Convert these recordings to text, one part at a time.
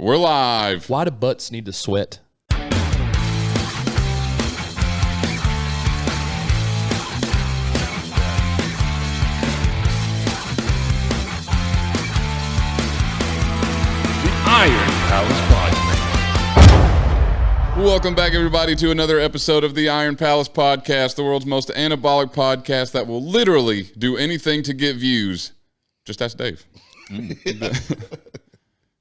We're live. Why do butts need to sweat? Iron Palace Podcast. Welcome back, everybody, to another episode of the Iron Palace Podcast, the world's most anabolic podcast that will literally do anything to get views. Just ask Dave.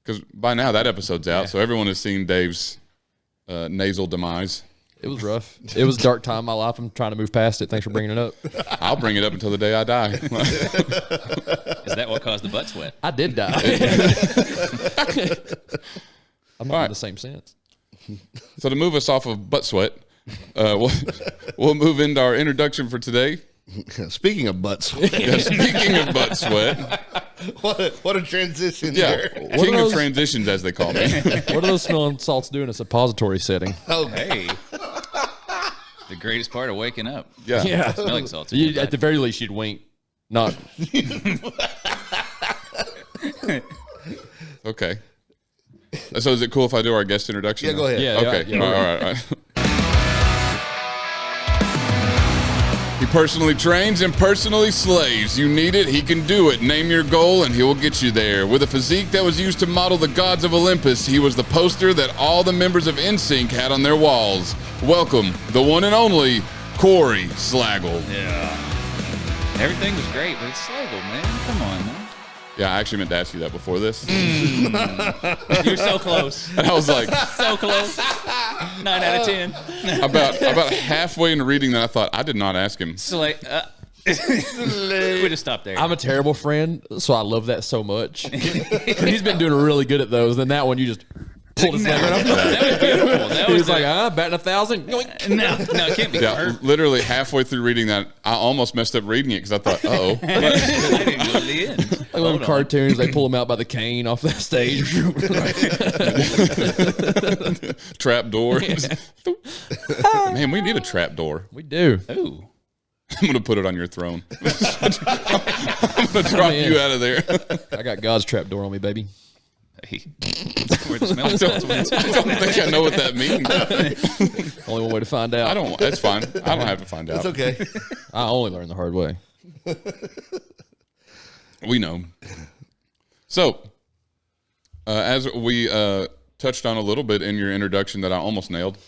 Because by now that episode's out, so everyone has seen Dave's nasal demise. It was rough. It was a dark time in my life. I'm trying to move past it. Thanks for bringing it up. I'll bring it up until the day I die. Is that what caused the butt sweat? I did die. I'm not in the same sense. So to move us off of butt sweat, we'll move into our introduction for today. Speaking of butt sweat. Yeah, speaking of butt sweat. What a transition Yeah, there. king of transitions, as they call me. What are those smelling salts doing in a suppository setting? Oh, Hey. The greatest part of waking up. Yeah. Smelling salts. At the very least, you'd wink. Not. Okay. So is it cool if I do our guest introduction? Yeah, go ahead. Yeah. Okay. Yeah, All right. He personally trains and personally slays. You need it, he can do it. Name your goal and he will get you there. With a physique that was used to model the gods of Olympus, he was the poster that all the members of NSYNC had on their walls. Welcome, the one and only Corey Slagle. Yeah. Everything was great, but it's Slagle, man. Come on, man. Yeah, I actually meant to ask you that before this. You're so close. And I was like, So close. 9 out of 10. about halfway into reading that, I thought, I did not ask him. We just stopped there. I'm a terrible friend, so I love that so much. He's been doing really good at those. Then that one, you just pulled his leg right off. That was beautiful. That He was was like, batting 1,000. no, it can't be Yeah, hurt. literally halfway through reading that, I almost messed up reading it because I thought, uh-oh. I didn't go to the end. Like little cartoons, they pull him out by the cane off that stage. Trap door. Man, we need a trap door. We do. Ooh. I'm going to put it on your throne. I'm going to drop you out of there. I got God's trap door on me, baby. Hey. Where the smelling salts went. I don't think I know what that means. Only one way to find out. That's fine. I don't have to find out. it's okay. I only learned the hard way. We know. So, as we touched on a little bit in your introduction that I almost nailed,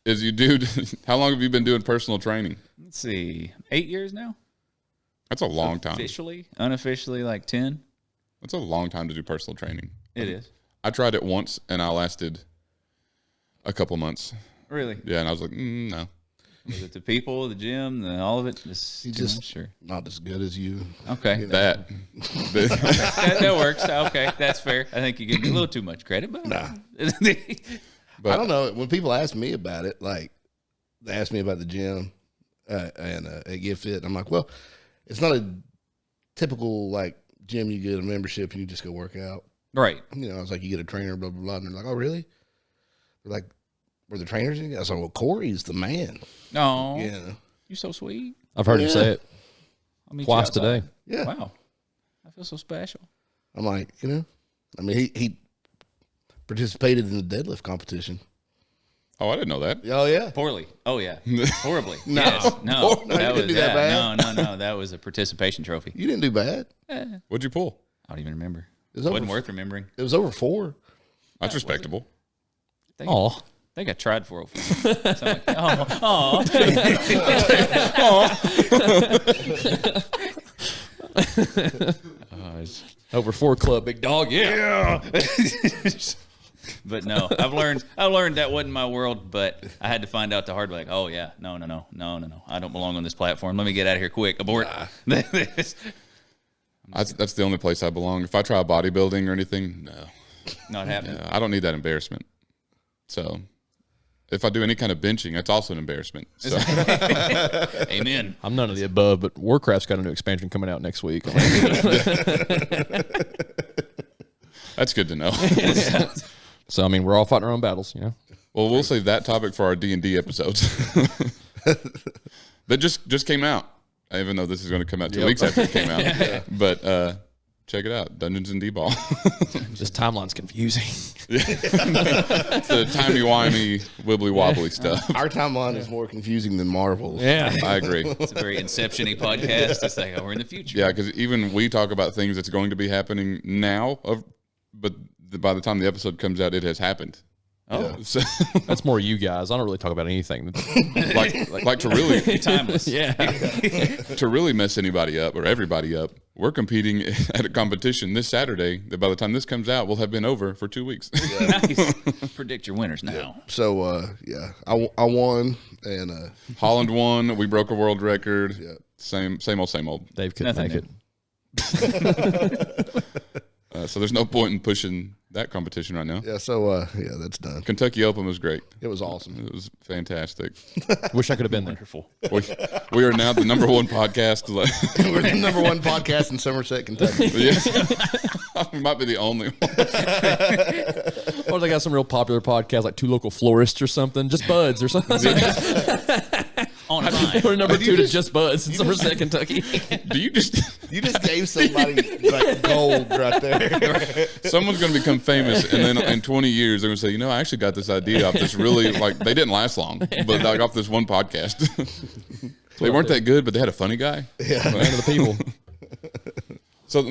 is you do, how long have you been doing personal training? Let's see. 8 years now? That's a long time. Officially? Unofficially, like 10? That's a long time to do personal training. It is. I tried it once and I lasted a couple months. Really? Yeah, and I was like, no. Was it the people, the gym, all of it? Just sure. not as good as you. Okay. That. that works. Okay, that's fair. I think you give me a little too much credit, but Nah. But I don't know. When people ask me about it, like they ask me about the gym and Get Fit, I'm like, well, it's not a typical like gym you get a membership and you just go work out. right. You know, I was like, you get a trainer, blah, blah, blah. And they're like, oh, really? They're like, were the trainers in? I was like, well, Corey's the man. No, Yeah. you're so sweet. I've heard him say it I'll meet twice you outside. today. Yeah. Wow, I feel so special. I'm like, you know, I mean, he participated in the deadlift competition. Oh, I didn't know that. Oh, yeah. Poorly. Oh yeah, horribly. No. Yes. No, No, you didn't do that bad. No, that was a participation trophy. You didn't do bad. What'd you pull? I don't even remember. It was Wasn't over, worth remembering. it was over 4. That's respectable. Oh, I think I tried 404. So I'm like, oh. over 4 club, big dog. Yeah. But no, I've learned that wasn't my world, but I had to find out the hard way. Like, oh yeah, no. I don't belong on this platform. Let me get out of here quick. Abort. That's the only place I belong. If I try bodybuilding or anything, no. Not happening. I don't need that embarrassment. So if I do any kind of benching, that's also an embarrassment. So Amen. I'm none of the above, but Warcraft's got a new expansion coming out next week. that's good to know. So, I mean, we're all fighting our own battles, you know? Well, we'll save that topic for our D&D episodes. That just came out, even though this is going to come out 2 weeks after it came out. But check it out. Dungeons and D-ball. This timeline's confusing. It's the timey-wimey, wibbly-wobbly stuff. Our timeline is more confusing than Marvel's. Yeah. I agree. It's a very Inception-y podcast. It's like, oh, we're in the future. Yeah, because even we talk about things that's going to be happening now, but by the time the episode comes out, it has happened. Oh, So, That's more you guys. I don't really talk about anything. like to really timeless. Yeah. to really mess anybody up or everybody up, we're competing at a competition this Saturday that by the time this comes out will have been over for 2 weeks. Nice. Predict your winners now. So I won, and Holland won. We broke a world record. Yeah. Same old. Dave couldn't Nothing make new. it. So there's no point in pushing that competition right now. yeah, so that's done. Kentucky Open was great. It was awesome. It was fantastic. Wish I could have been there. Wonderful. We are now the number one podcast. We're the number one podcast in Somerset, Kentucky. Yeah. We might be the only one. Or they got some real popular podcast like Two Local Florists or something. Just Buds or something. On a line. We're number two to Just Buds in Somerset, Kentucky. Do you just... You just gave somebody like gold right there. Someone's going to become famous, and then in 20 years, they're going to say, I actually got this idea off this really, they didn't last long, but like off this one podcast. They weren't that good, but they had a funny guy. Man of the people. So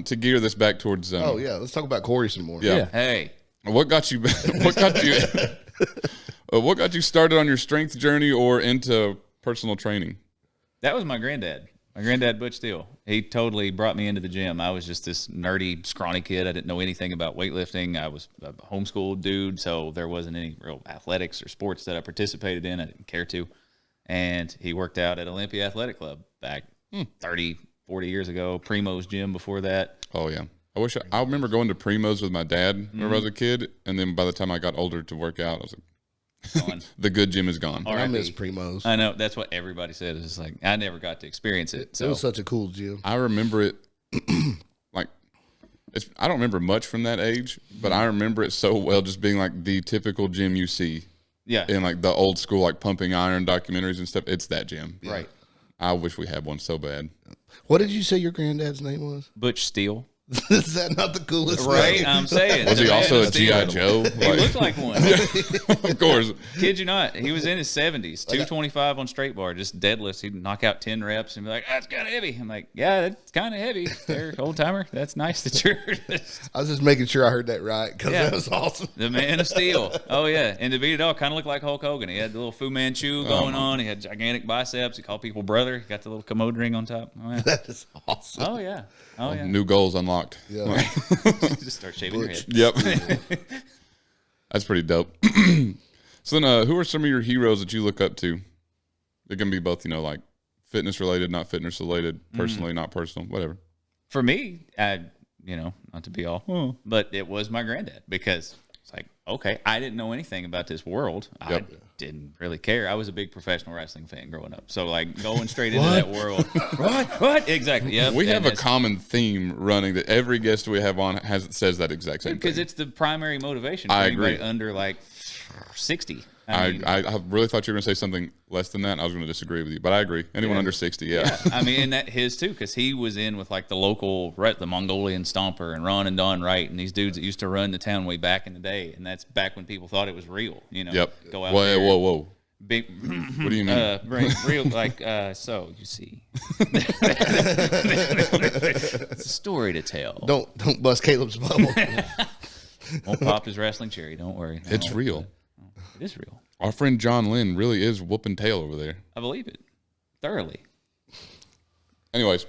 to gear this back towards... Oh, yeah. Let's talk about Corey some more. Yeah. Hey, What got you what got you started on your strength journey or into personal training? that was my granddad. My granddad, Butch Steele. He totally brought me into the gym. I was just this nerdy, scrawny kid. I didn't know anything about weightlifting. I was a homeschooled dude, so there wasn't any real athletics or sports that I participated in. I didn't care to. And he worked out at Olympia Athletic Club back 30, 40 years ago. Primo's gym before that. Oh, yeah. I remember going to Primo's with my dad when I was a kid, and then by the time I got older to work out, I was like, Gone. the good gym is gone. I miss Primo's. I know. That's what everybody said. It's like, I never got to experience it. So It was such a cool gym. I remember it like I don't remember much from that age, but I remember it so well, just being like the typical gym you see yeah. in like the old school like pumping iron documentaries and stuff. It's that gym. Right. I wish we had one so bad. What did you say your granddad's name was? Butch Steele. Is that not the coolest Right. name? I'm saying. Was he The man also of a steel. G.I. Joe? He looked like one. Of course. Kid you not. He was in his 70s, 225 on straight bar, just deadlifts. He'd knock out 10 reps and be like, that's kind of heavy. I'm like, yeah, that's kind of heavy. There, old timer. That's nice that you're I was just making sure I heard that right because Yeah. that was awesome. the man of steel. Oh, yeah. And to beat it all, kind of looked like Hulk Hogan. He had the little Fu Manchu going on. He had gigantic biceps. He called people brother. He got the little commode ring on top. Oh, yeah. That is awesome. Oh, yeah. Oh, yeah. New goals unlocked. Yeah. Just start shaving your head. Yep. That's pretty dope. So then who are some of your heroes that you look up to? It can be both, like fitness related, not fitness related, personally, not personal, whatever. For me, not to be all, but it was my granddad because it's like, okay, I didn't know anything about this world. Yep. I didn't really care. I was a big professional wrestling fan growing up. So like going straight into that world. What? Exactly. Yeah. We have a common theme running that every guest we have on says that exact same because thing. it's the primary motivation for I anybody agree. under like 60. I mean, I really thought you were going to say something less than that. I was going to disagree with you, but I agree. Anyone under 60, yeah. I mean, and that his too, because he was in with like the local, the Mongolian Stomper and Ron and Don Wright and these dudes that used to run the town way back in the day, and that's back when people thought it was real. Yep. Go out Whoa, there. whoa. Big, What do you mean? real like so you see, it's a story to tell. Don't bust Caleb's bubble. Won't pop his wrestling cherry. Don't worry. No, It's real. It is real. Our friend John Lynn really is whooping tail over there. I believe it thoroughly. Anyways.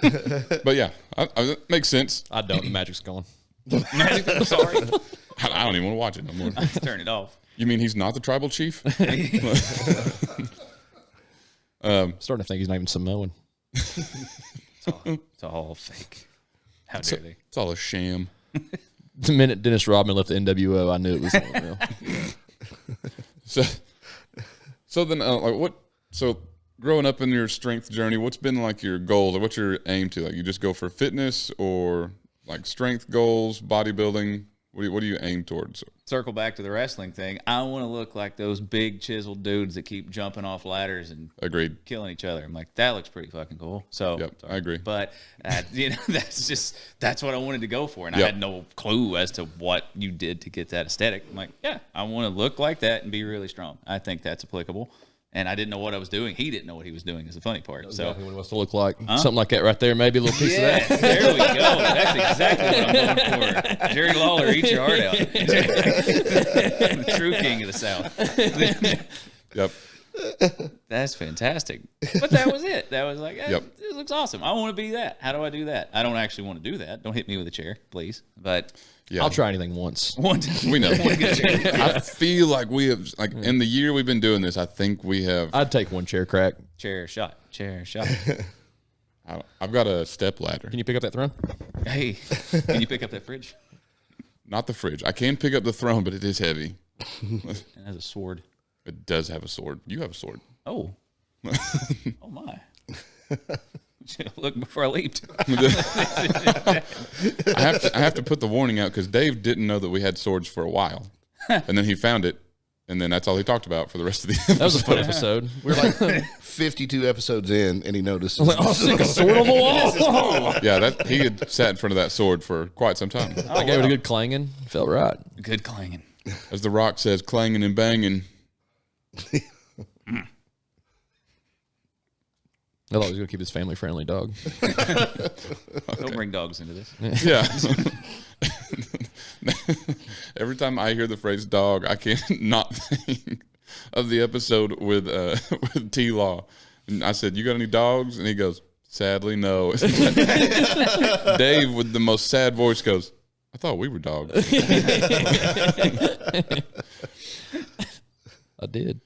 But yeah, it makes sense. I don't. The magic's gone. Sorry, I don't even want to watch it no more. turn it off. You mean he's not the tribal chief? Starting to think he's not even Samoan. It's all fake. How dare they? It's all a sham. The minute Dennis Rodman left the NWO, I knew it was something real. So then, So growing up in your strength journey, what's been like your goals or what's your aim to? Like you just go for fitness or like strength goals, bodybuilding? What do you aim towards? Circle back to the wrestling thing. I want to look like those big chiseled dudes that keep jumping off ladders and Agreed. killing each other. I'm like, that looks pretty fucking cool. So, Yep, I agree. But that's what I wanted to go for, and I Yep. had no clue as to what you did to get that aesthetic. I'm like, yeah, I want to look like that and be really strong. I think that's applicable. And I didn't know what I was doing. He didn't know what he was doing. Is the funny part. So Exactly what it wants to look like. Something like that right there. Maybe a little piece of yeah, that. there we go. That's exactly what I'm going for. Jerry Lawler, eat your heart out. The true king of the South. Yep. That's fantastic. But that was it. That was like, Yep. This looks awesome. I want to be that. How do I do that? I don't actually want to do that. Don't hit me with a chair, please. But Yeah. I'll try anything once. one time, We know. one good chair. I feel like we have, like, in the year we've been doing this, I think we have. I'd take one chair crack. Chair shot. Chair shot. I've got a step ladder. Can you pick up that throne? Hey, can you pick up that fridge? Not the fridge. I can pick up the throne, but it is heavy. It has a sword. It does have a sword. You have a sword. Oh. Oh, my. Should have looked before I leaped. I have to put the warning out because Dave didn't know that we had swords for a while, and then he found it, and then that's all he talked about for the rest of the episode. That was a fun episode. We're like 52 episodes in, and he notices. I'll stick a sword on the wall. Yeah, he had sat in front of that sword for quite some time. I gave it a good clanging. Felt right. Good clanging. As The Rock says, clanging and banging. I thought he was going to keep his family friendly dog. Don't bring dogs into this. Yeah. Every time I hear the phrase dog, I can't not think of the episode with T-Law. And I said, "You got any dogs?" And he goes, "Sadly, no." Dave, with the most sad voice, goes, "I thought we were dogs." I did.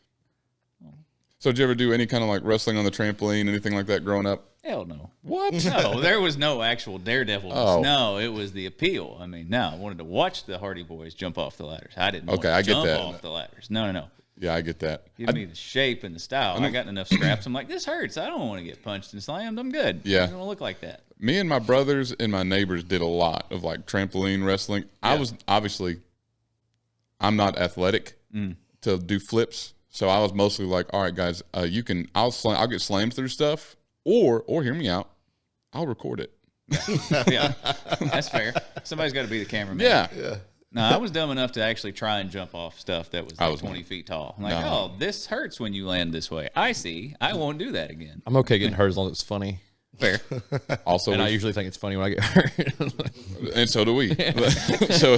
So did you ever do any kind of like wrestling on the trampoline, anything like that growing up? Hell no. What? No, there was no actual daredevil. Oh. No, it was the appeal. I mean, no, I wanted to watch the Hardy Boys jump off the ladders. I didn't want Okay, to I get jump that. off the ladders. No. Yeah, I get that. Give me the shape and the style. I got enough scraps. I'm like, this hurts. I don't want to get punched and slammed. I'm good. Yeah. I don't want to look like that. Me and my brothers and my neighbors did a lot of like trampoline wrestling. I was I'm not athletic to do flips, so I was mostly like, all right, guys, I'll get slammed through stuff, or hear me out, I'll record it. Yeah, that's fair. Somebody's got to be the cameraman. Yeah. No, I was dumb enough to actually try and jump off stuff that was, like was 20 not. feet tall. I'm like, No. oh, this hurts when you land this way. I see. I won't do that again. I'm okay getting hurt as long as it's funny. Fair. Also, And I usually think it's funny when I get hurt. and so do we. So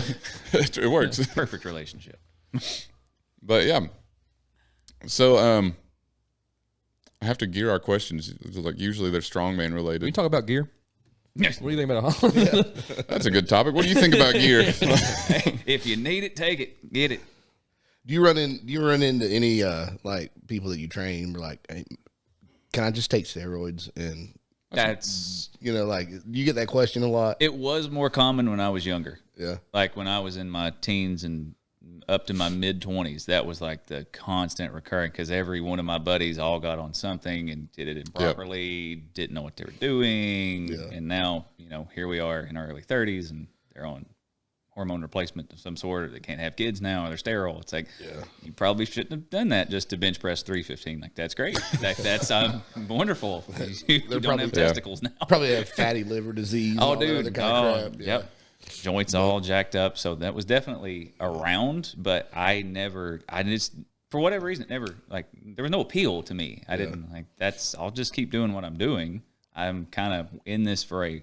it works. Perfect relationship. But yeah. So I have to gear our questions. Like usually they're strongman We related. talk about gear. Yes. What do you think about it? That's a good topic. What do you think about gear? If you need it, take it. Get it. Do you run into any like people that you train? Were like, hey, can I just take steroids? And That's like you get that question a lot. it was more common when I was younger. Yeah. Like when I was in my teens and up to my mid 20s, that was like the constant recurring because every one of my buddies all got on something and did it improperly, didn't know what they were doing. Yeah. And now, here we are in our early 30s and they're on hormone replacement of some sort, or they can't have kids now, or they're sterile. It's like, you probably shouldn't have done that just to bench press 315. Like, that's great. That's wonderful. You don't have testicles now. Probably have fatty liver disease. Oh, all that dude. other kind of crap. Yeah. Yep. Joints all jacked up. So that was definitely around, but I just, for whatever reason, there was no appeal to me. I didn't I'll just keep doing what I'm doing. I'm kind of in this for a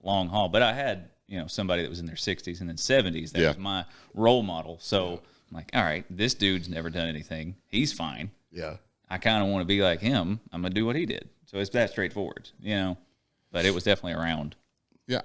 long haul, but I had, somebody that was in their 60s and then 70s. That was my role model. So I'm like, all right, this dude's never done anything. He's fine. Yeah. I kind of want to be like him. I'm going to do what he did. So it's that straightforward, but it was definitely around. Yeah,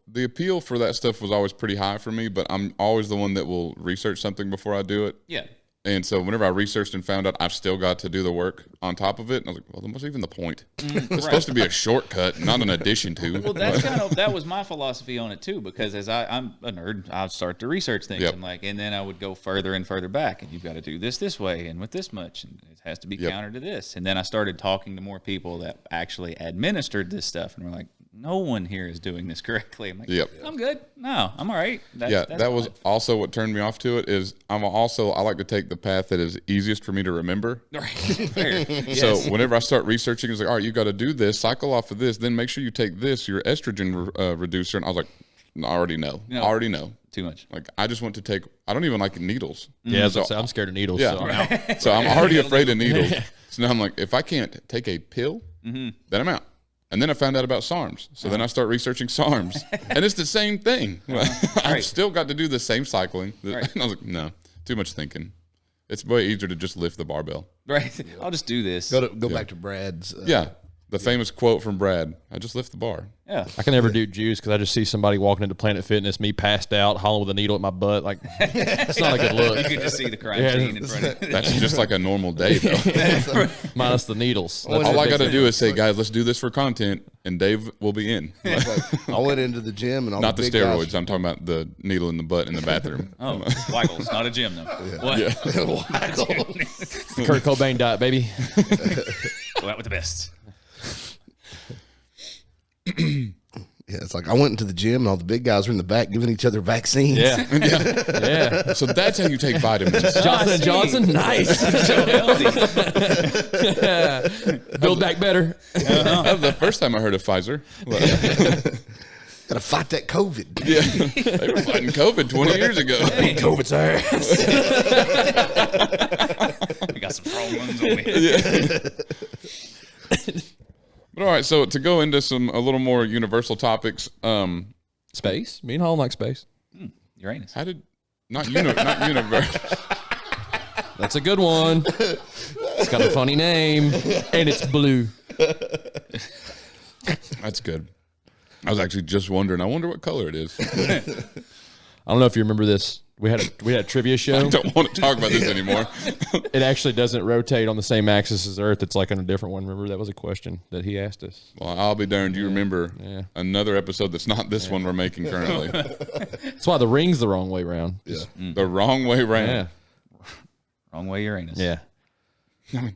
the appeal for that stuff was always pretty high for me, but I'm always the one that will research something before I do it. Yeah. And so whenever I researched and found out I've still got to do the work on top of it, and I was like, well, what's even the point? It's supposed to be a shortcut, not an addition to. Well, that was my philosophy on it too, because as I'm a nerd, I'd start to research things. Yep. I'm like, and then I would go further and further back, and you've got to do this way, and with this much, and it has to be counter to this. And then I started talking to more people that actually administered this stuff, and we're like, no one here is doing this correctly. I'm like, Yep. I'm good. No, I'm all right. That's That was fine. also what turned me off to it. Is I like to take the path that is easiest for me to remember. Right. Fair. So Yes. whenever I start researching, it's like, all right, you got to do this, cycle off of this, then make sure you take this, your estrogen reducer. And I was like, I already know. No. I already know. Too much. Like, I just want to take, I don't even like needles. Yeah, as I say, I'm scared of needles. Yeah. So I'm out. So I'm already afraid of needles. So now I'm like, if I can't take a pill, then I'm out. And then I found out about SARMs. So then I start researching SARMs. And it's the same thing. I've Right. still got to do the same cycling. Right. And I was like, no, too much thinking. It's way easier to just lift the barbell. Right. I'll just do this. Go back to Brad's. Yeah. The famous quote from Brad, I just lift the bar. Yeah. I can never do juice because I just see somebody walking into Planet Fitness, me passed out, hollering with a needle at my butt. Like, it's not a good You look. could just see the crime Yeah. scene in front of you. That's just like a normal day, though. Minus the needles. That's All the I big got to thing. do is say, guys, let's do this for content, and Dave will be in. I went into the gym and all Not the big steroids. guys- I'm talking about the needle in the butt in the bathroom. Oh, Waggles, not a gym though. What? Kurt Cobain diet, baby. Go out with the best. Yeah, it's like I went into the gym and all the big guys were in the back giving each other vaccines. Yeah. Yeah. So that's how you take vitamins. Johnson & Johnson, nice. So healthy. Build back better. That was the first time I heard of Pfizer. Gotta fight that COVID. Yeah, they were fighting COVID 20 years ago. COVID's ass. We got some strong ones on me. But all right, so to go into a little more universal topics, Space? Me and Holland like space. Uranus. how did not universe? That's a good one. It's got a funny name, and it's blue. That's good. I was actually just wondering. I wonder what color it is. I don't know if you remember this. We had a trivia show. I don't want to talk about this anymore. It actually doesn't rotate on the same axis as Earth. It's like on a different one. Remember, that was a question that he asked us. Well, I'll be darned. You remember Yeah. another episode that's not this one we're making currently. That's why the ring's the wrong way around. Yeah. The wrong way round. Yeah. Wrong way, Uranus. Yeah.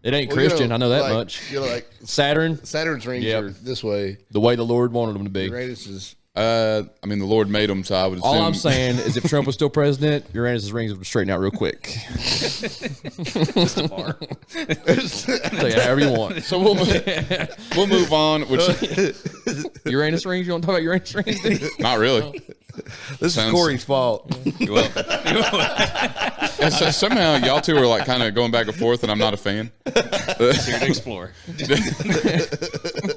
It ain't Well, Christian. I know that like, much. Like Saturn, Saturn's rings Yep. are this way. the way the Lord wanted them to be. Uranus is I mean, the Lord made them, so I would assume. All I'm saying is if Trump was still president, Uranus's rings would straighten out real quick. Just a bar. Say it however you want. So we'll move on. Which Uranus rings? You want to talk about Uranus rings? dude? not really. this Sounds- is Corey's fault. Well, Yeah, so somehow y'all two are like kind of going back and forth, and I'm not a fan. here to explore.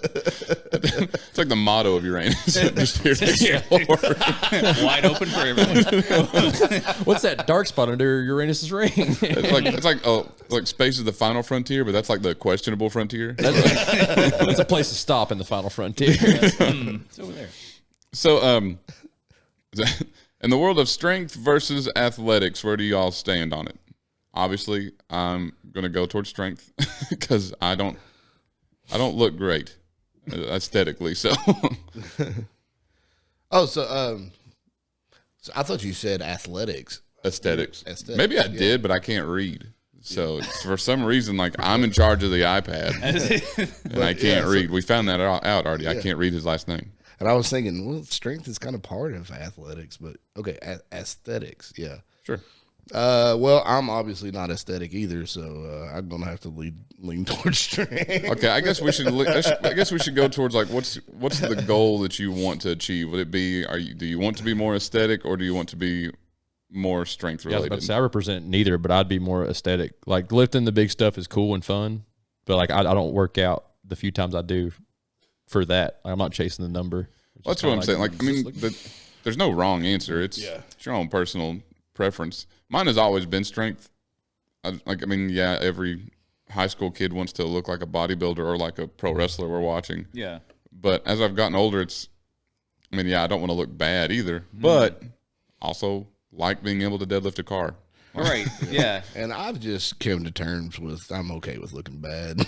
It's like the motto of Uranus. Just here to explore. Wide open for everyone. What's that dark spot under Uranus's ring? It's like space is the final frontier, but that's like the questionable frontier. It's a place to stop in the final frontier. It's over there. So, in the world of strength versus athletics, where do y'all stand on it? Obviously, I'm gonna go towards strength because I don't look great aesthetically. So, Oh, so I thought you said athletics. aesthetics. Aesthetics, Maybe I yeah. did, but I can't read. So for some reason, like I'm in charge of the iPad, and I can't so- read. We found that out already. I can't read his last name. And I was thinking, well, strength is kind of part of athletics, but okay, aesthetics, yeah. Sure. Well, I'm obviously not aesthetic either, so I'm gonna have to lean towards strength. Okay, I guess we should. I guess we should go towards like what's the goal that you want to achieve? Would it be do you want to be more aesthetic or do you want to be more strength Yeah, I was about related? to say I represent neither, but I'd be more aesthetic. Like lifting the big stuff is cool and fun, but like I don't work out the few times I do for that. I'm not chasing the number. It's That's just what I'm saying. Like I mean, just there's no wrong answer. It's your own personal preference. Mine has always been strength. Every high school kid wants to look like a bodybuilder or like a pro wrestler we're watching. Yeah. But as I've gotten older, I don't want to look bad either, but also like being able to deadlift a car. All right. Yeah. And I've just come to terms with I'm okay with looking bad.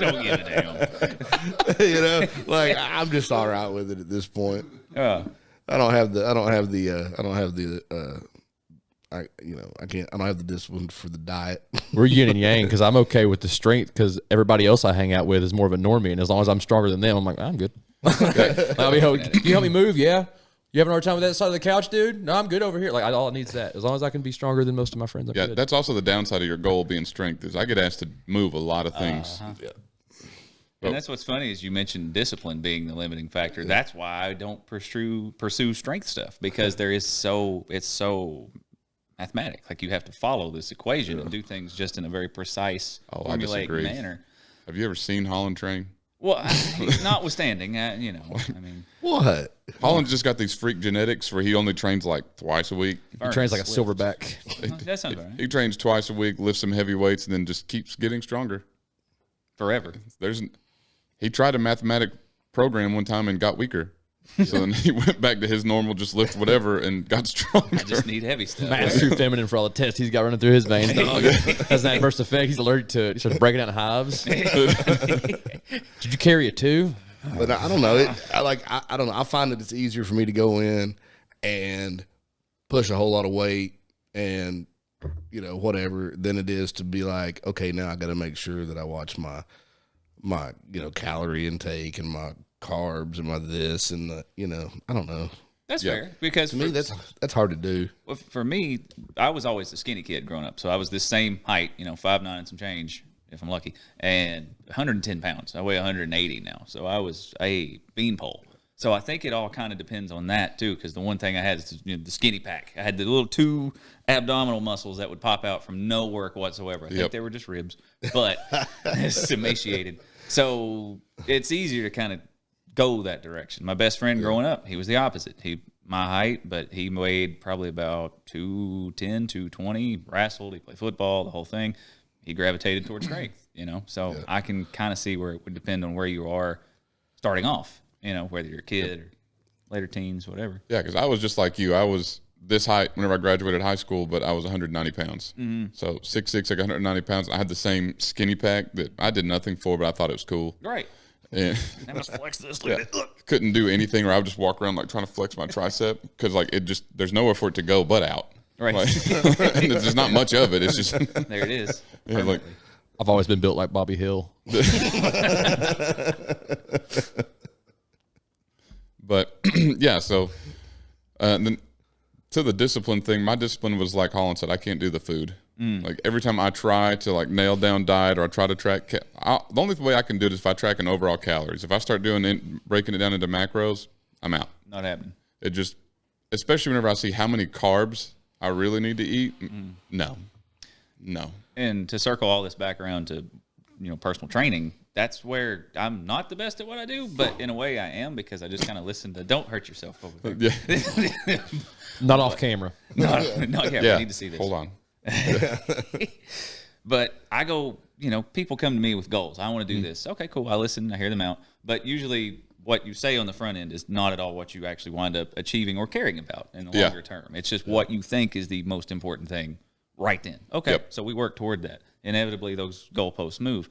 Don't give a damn. You know, like I'm just all right with it at this point. Yeah. I don't have the I don't have the discipline for the diet. we're yin and yang because I'm okay with the strength because everybody else I hang out with is more of a normie, and as long as I'm stronger than them, I'm like I'm good. I'll be can you help me move? Yeah. You having a hard time with that side of the couch, dude? No, I'm good over here. Like, all it needs that. As long as I can be stronger than most of my friends, I'm good. That's also the downside of your goal being strength is I get asked to move a lot of things. Yeah. And that's what's funny is you mentioned discipline being the limiting factor. That's why I don't pursue strength stuff because it's so mathematic. Like you have to follow this equation and do things just in a very precise, formulaic manner. Have you ever seen Holland train? Well, notwithstanding, I mean, What? Holland's just got these freak genetics where he only trains like twice a week. He trains like a silverback. That sounds right. He trains twice a week, lifts some heavy weights, and then just keeps getting stronger. Forever. He tried a mathematic program one time and got weaker. So then he went back to his normal, just lift whatever, and got stronger. I just need heavy stuff. Man's too feminine for all the tests he's got running through his veins. Has an adverse effect. He's allergic to it. He starts breaking down in hives. Did you carry it too? But I don't know. I don't know. I find that it's easier for me to go in and push a whole lot of weight and whatever than it is to be like, okay, now I got to make sure that I watch my calorie intake and my carbs and my this and the I don't know. That's fair because to me that's hard to do. Well, for me, I was always the skinny kid growing up, so I was the same height, 5'9" and some change if I'm lucky, and 110 pounds. I weigh 180 now, so I was a beanpole. So I think it all kind of depends on that too, because the one thing I had is the skinny pack. I had the little 2 abdominal muscles that would pop out from no work whatsoever. I think they were just ribs, but it's emaciated. So it's easier to kind of go that direction. My best friend growing up, he was the opposite. My height, but he weighed probably about 210, 220, wrestled, he played football, the whole thing. He gravitated towards strength, So I can kind of see where it would depend on where you are starting off, whether you're a kid or later teens, whatever. Yeah, because I was just like you. I was this height whenever I graduated high school, but I was 190 pounds. Mm-hmm. So 6'6", like 190 pounds. I had the same skinny pack that I did nothing for, but I thought it was cool. Right. And I must flex this. Look. Couldn't do anything, or I would just walk around like trying to flex my tricep because there's nowhere for it to go but out. Right. And there's not much of it. It's just there it is. Yeah, I've always been built like Bobby Hill. But yeah, so then to the discipline thing, my discipline was like Holland said, I can't do the food. Like every time I try to like nail down diet or I try to track, the only way I can do it is if I track an overall calories. If I start breaking it down into macros, I'm out. Not happening. It just, especially whenever I see how many carbs I really need to eat. No. And to circle all this back around to, personal training, that's where I'm not the best at what I do, but in a way I am because I just kind of listen to don't hurt yourself over there. Yeah. Not off camera. Not yet. Yeah. We need to see this. Hold on. But I go, people come to me with goals. I want to do this. Okay, cool. I listen. I hear them out. But usually what you say on the front end is not at all what you actually wind up achieving or caring about in the longer term. It's just what you think is the most important thing right then. Okay, so we work toward that. Inevitably, those goalposts move.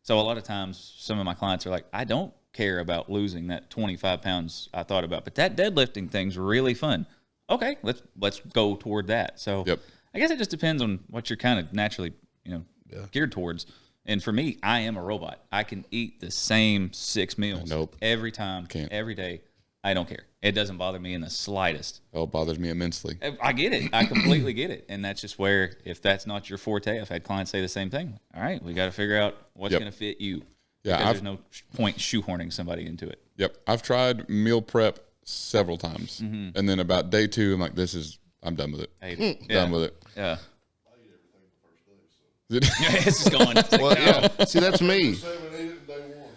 So a lot of times, some of my clients are like, I don't care about losing that 25 pounds I thought about, but that deadlifting thing's really fun. Okay, let's go toward that. So I guess it just depends on what you're kind of naturally, geared towards. And for me, I am a robot. I can eat the same 6 meals every time, every day. I don't care. It doesn't bother me in the slightest. Oh, it bothers me immensely. I get it. I completely get it. And that's just where, if that's not your forte, I've had clients say the same thing. All right, we got to figure out what's going to fit you. Yeah, because there's no point shoehorning somebody into it. Yep. I've tried meal prep several times. Mm-hmm. And then about day 2, I'm like, I'm done with it. Done with it. Yeah. It's just going. It's like, well, yeah. See, that's me.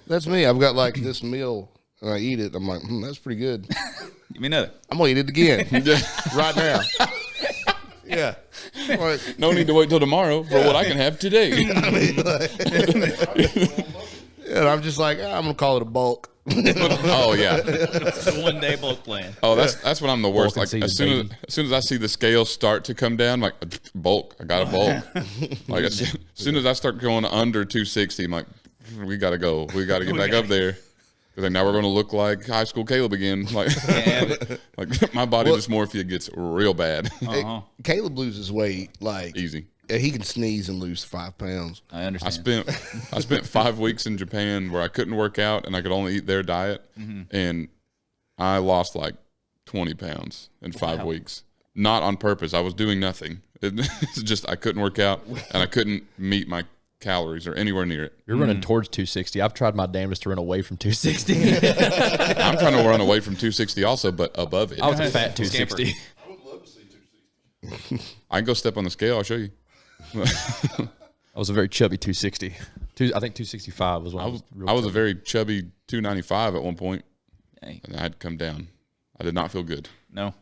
That's me. I've got like this meal and I eat it. I'm like, that's pretty good. Give me another. I'm going to eat it again right now. Yeah. Like, no need to wait till tomorrow for what I can have today. I mean, and I'm just like, I'm going to call it a bulk. Oh, yeah. The 1 day bulk plan. Oh, that's when I'm the worst. Like as soon as I see the scales start to come down, I'm like, bulk. I got a bulk. Like as soon as I start going under 260, I'm like, we got to go. We got to get back up there. Because now we're going to look like high school Caleb again. Like, like my body dysmorphia gets real bad. Caleb loses weight like easy. he can sneeze and lose 5 pounds. I understand. I spent 5 weeks in Japan where I couldn't work out and I could only eat their diet, and I lost like 20 pounds in 5 weeks. Not on purpose. I was doing nothing. It's just I couldn't work out and I couldn't meet my calories or anywhere near it. You're running towards 260. I've tried my damnedest to run away from 260. I'm trying to run away from 260 also, but above it. I was a fat 260. I would love to see 260. I can go step on the scale. I'll show you. I was a very chubby 260. I think 265 was when I was a very chubby 295 at one point, Hey. and I had to come down. I did not feel good. No.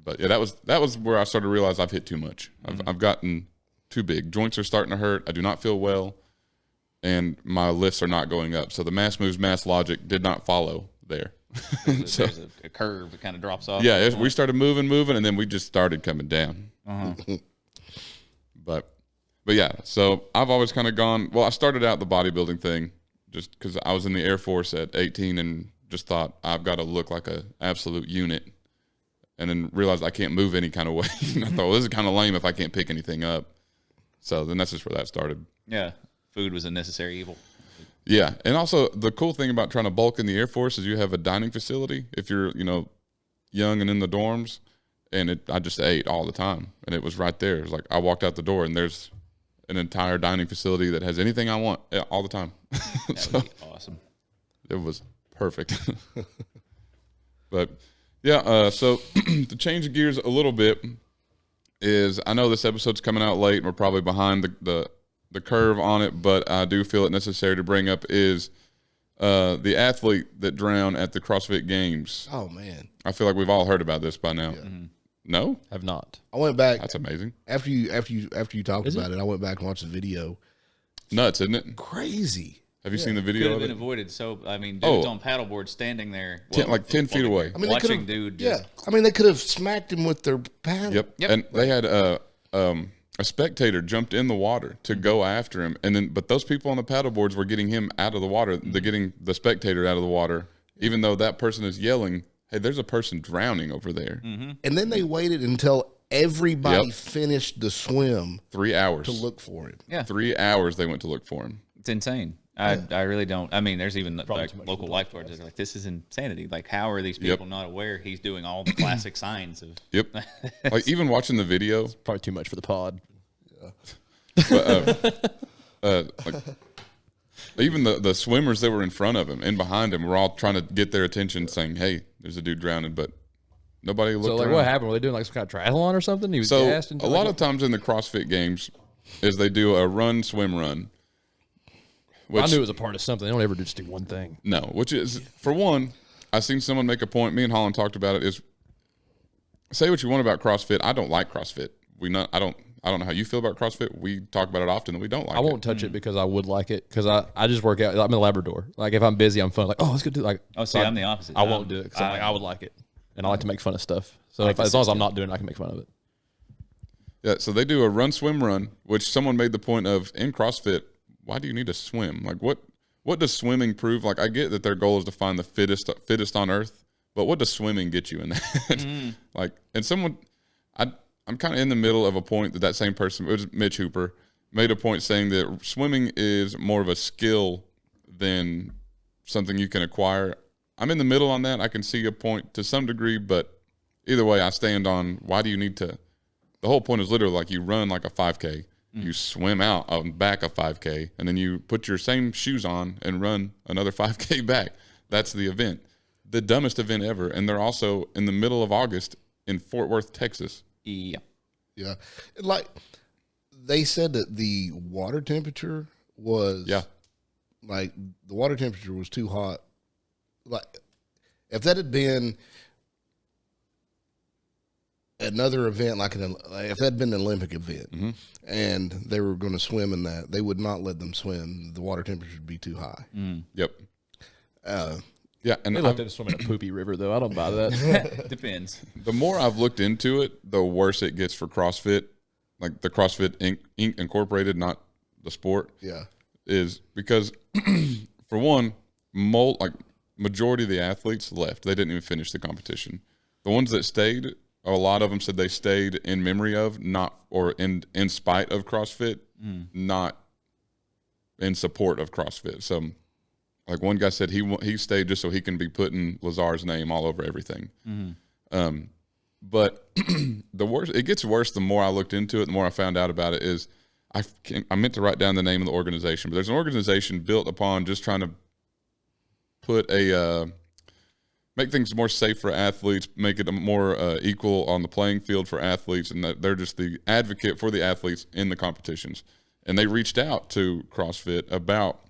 But yeah, that was where I started to realize I've hit too much. I've gotten too big. Joints are starting to hurt. I do not feel well, and my lifts are not going up. So the mass moves, mass logic did not follow there. There's a curve that kind of drops off. Yeah, we started moving, and then we just started coming down. But yeah, so I've always kind of gone. Well, I started out the bodybuilding thing just because I was in the Air Force at 18 and just thought I've got to look like a absolute unit. And then realized I can't move any kind of way. I thought, well, this is kind of lame if I can't pick anything up. So then that's just where that started. Yeah. Food was a necessary evil. Yeah. And also the cool thing about trying to bulk in the Air Force is you have a dining facility if you're, young and in the dorms. And I just ate all the time. And it was right there. It was like I walked out the door and there's an entire dining facility that has anything I want all the time. That would be awesome. It was perfect. But yeah, so to change gears a little bit is I know this episode's coming out late and we're probably behind the curve on it, but I do feel it necessary to bring up is the athlete that drowned at the CrossFit Games. Oh man, I feel like we've all heard about this by now. Yeah. No? Have not. I went back. That's amazing. After you talked about it, I went back and watched the video. Nuts, isn't it? Crazy. Have you seen the Could video have of been it? avoided. So, dudes on paddleboards standing there. 10 feet away. I mean, watching dude. Just, they could have smacked him with their paddle. Yep. And they had a spectator jumped in the water to go after him, but those people on the paddle boards were getting him out of the water. They're getting the spectator out of the water, even though that person is yelling, "Hey, there's a person drowning over there." And then they waited until everybody finished the swim 3 hours to look for him. Yeah. 3 hours they went to look for him. It's insane. I really don't. I mean, there's even local lifeguards that are like, this is insanity. Like, how are these people not aware he's doing all the classic signs of? Yep. Like even watching the video, Probably too much for the pod. like even the swimmers that were in front of him and behind him were all trying to get their attention, saying, "Hey, there's a dude drowning," but nobody looked. So like, around. what happened? Were they doing like some kind of triathlon or something? He was So gassed a lot of times in the CrossFit Games, is they do a run, swim, run. I knew it was a part of something. They don't ever just do one thing. No, which is, for one, I seen someone make a point. Me and Holland talked about it. Is say what you want about CrossFit. I don't like CrossFit. I don't know how you feel about CrossFit. We talk about it often, and we don't like it. I won't touch it because I would like it because I just work out. I'm in Labrador. Like if I'm busy, I'm fun. Like let's go do like. Oh, see, I'm the opposite. I won't do it because I would like it, and I like to make fun of stuff. So as long as I'm not doing it, I can make fun of it. Yeah, so they do a run, swim, run, which someone made the point of in CrossFit. Why do you need to swim? Like what does swimming prove? Like I get that their goal is to find the fittest on earth, but what does swimming get you in that? Like, and someone, I'm kind of in the middle of a point that same person, it was Mitch Hooper, made a point saying that swimming is more of a skill than something you can acquire. I'm in the middle on that. I can see a point to some degree, but either way, I stand on why do you need to. The whole point is literally like you run like a 5K. You swim out and back a 5K, and then you put your same shoes on and run another 5K back. That's the event. The dumbest event ever. And they're also in the middle of August in Fort Worth, Texas. Yeah. Yeah. Like they said that the water temperature was like the water temperature was too hot. Like if that had been another event, like if that had been an Olympic event and they were going to swim in that, they would not let them swim. The water temperature would be too high. Yep. Yeah, and They let them swim in a poopy river though. I don't buy that. Depends. the more I've looked into it, the worse it gets for CrossFit. Like the CrossFit Inc. Incorporated, not the sport. Yeah. Is because for one, majority of the athletes left. They didn't even finish the competition. The ones that stayed a lot of them said they stayed in memory of, not or in spite of CrossFit, not in support of CrossFit. So, like one guy said, he stayed just so he can be putting Lazar's name all over everything. But it gets worse the more I looked into it, the more I found out about it. Is I meant to write down the name of the organization, but there's an organization built upon just trying to put make things more safe for athletes, make it more equal on the playing field for athletes, and they're just the advocate for the athletes in the competitions. And they reached out to CrossFit about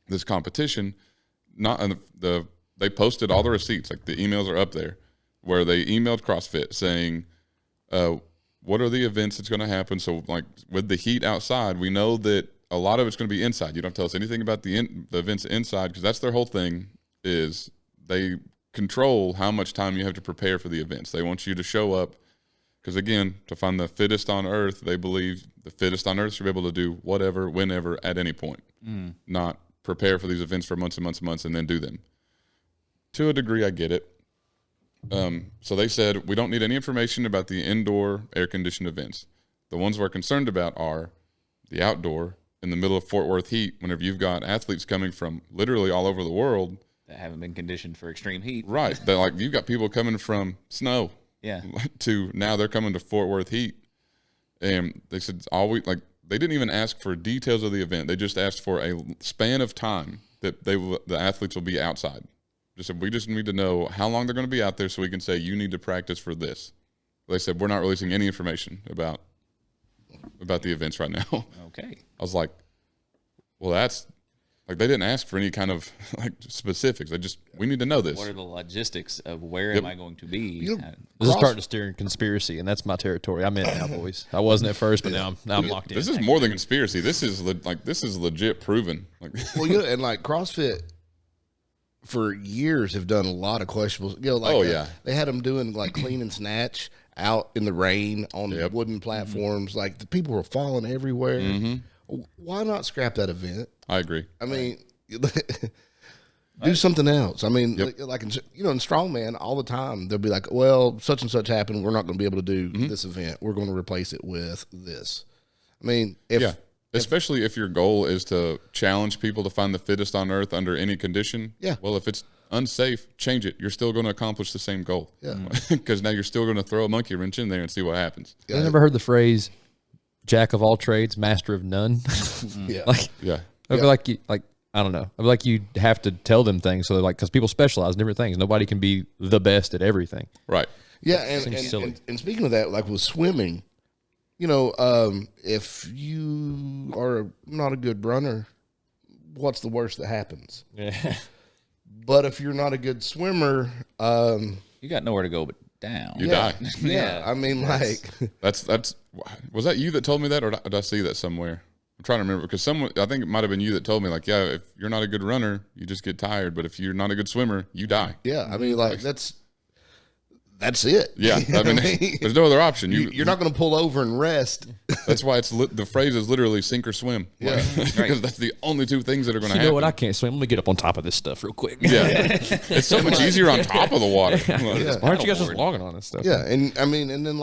this competition. They posted all the receipts, like the emails are up there, where they emailed CrossFit saying, what are the events that's going to happen? So, like with the heat outside, we know that a lot of it's going to be inside. You don't tell us anything about the events inside, because that's their whole thing. Is they control how much time you have to prepare for the events. They want you to show up because, again, to find the fittest on earth, they believe the fittest on earth should be able to do whatever, whenever, at any point, not prepare for these events for months and months and months and then do them. To a degree, I get it. So they said, we don't need any information about the indoor air-conditioned events. The ones we're concerned about are the outdoor, in the middle of Fort Worth heat, whenever you've got athletes coming from literally all over the world that haven't been conditioned for extreme heat. Right. They're like, you've got people coming from snow to now they're coming to Fort Worth heat. And they said they didn't even ask for details of the event. They just asked for a span of time that the athletes will be outside. Just said, we just need to know how long they're going to be out there so we can say you need to practice for this. They said, we're not releasing any information about the events right now. Okay. I was like, well, that's like they didn't ask for any kind of like specifics. We need to know this. What are the logistics of where am I going to be? This is starting to steer in conspiracy, and that's my territory. I'm in now, boys. I wasn't at first, but now I'm locked in. This is more than conspiracy. This is legit proven. Well, and like CrossFit for years have done a lot of questionable. They had them doing like clean and snatch out in the rain on wooden platforms. Like the people were falling everywhere. Why not scrap that event? I agree. I mean, do something else. I mean, like in strongman, all the time they'll be like, "Well, such and such happened. We're not going to be able to do this event. We're going to replace it with this." I mean, especially if your goal is to challenge people to find the fittest on earth under any condition. Yeah. Well, if it's unsafe, change it. You're still going to accomplish the same goal. Yeah. Because now you're still going to throw a monkey wrench in there and see what happens. I never heard the phrase "jack of all trades, master of none." I feel like I don't know. I feel like you have to tell them things so they're because people specialize in different things. Nobody can be the best at everything. Right. Yeah, and speaking of that, like with swimming, if you are not a good runner, what's the worst that happens? Yeah. But if you're not a good swimmer, you got nowhere to go but down. You die. Yeah. I mean, that's was that you that told me that, or did I see that somewhere? I'm trying to remember because I think it might have been you that told me if you're not a good runner, you just get tired. But if you're not a good swimmer, you die. Yeah. I mean, that's it. Yeah. I mean, there's no other option. You're not going to pull over and rest. That's why the phrase is literally sink or swim. Yeah. Because that's the only two things that are going to happen. You know what? I can't swim. Let me get up on top of this stuff real quick. Yeah. It's so much easier on top of the water. Why aren't you guys just logging on this stuff? Yeah. And I mean, and then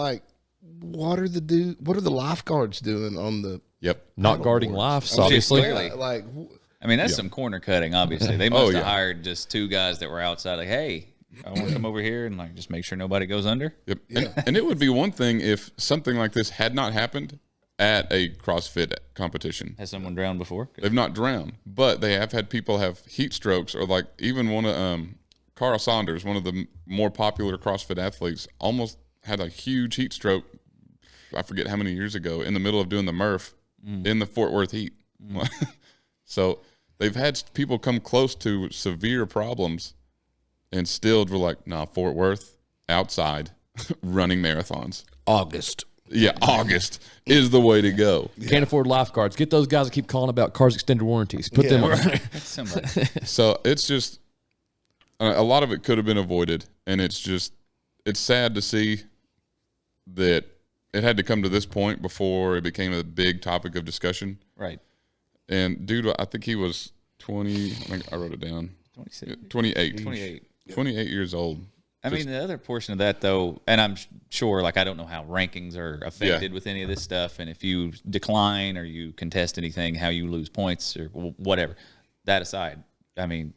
what are the lifeguards doing on the not guarding lives, obviously. I mean, that's some corner cutting, obviously. They must have hired just two guys that were outside hey, I want to come over here and just make sure nobody goes under. Yep. Yeah. And it would be one thing if something like this had not happened at a CrossFit competition. Has someone drowned before? They've not drowned, but they have had people have heat strokes, or even one of Carl Saunders, one of the more popular CrossFit athletes, almost had a huge heat stroke. I forget how many years ago in the middle of doing the Murph in the Fort Worth heat. So they've had people come close to severe problems and still were like, nah, Fort Worth outside running marathons. August is the way to go. Can't afford lifeguards. Get those guys that keep calling about cars extended warranties. Put them on. So it's just a lot of it could have been avoided, and it's sad to see that it had to come to this point before it became a big topic of discussion. Right. And dude, I think he was 20. I wrote it down. 26. 28. 28. 28 years old. I mean, the other portion of that, though, and I'm sure, like, I don't know how rankings are affected with any of this stuff, and if you decline or you contest anything, how you lose points or whatever. That aside, I mean,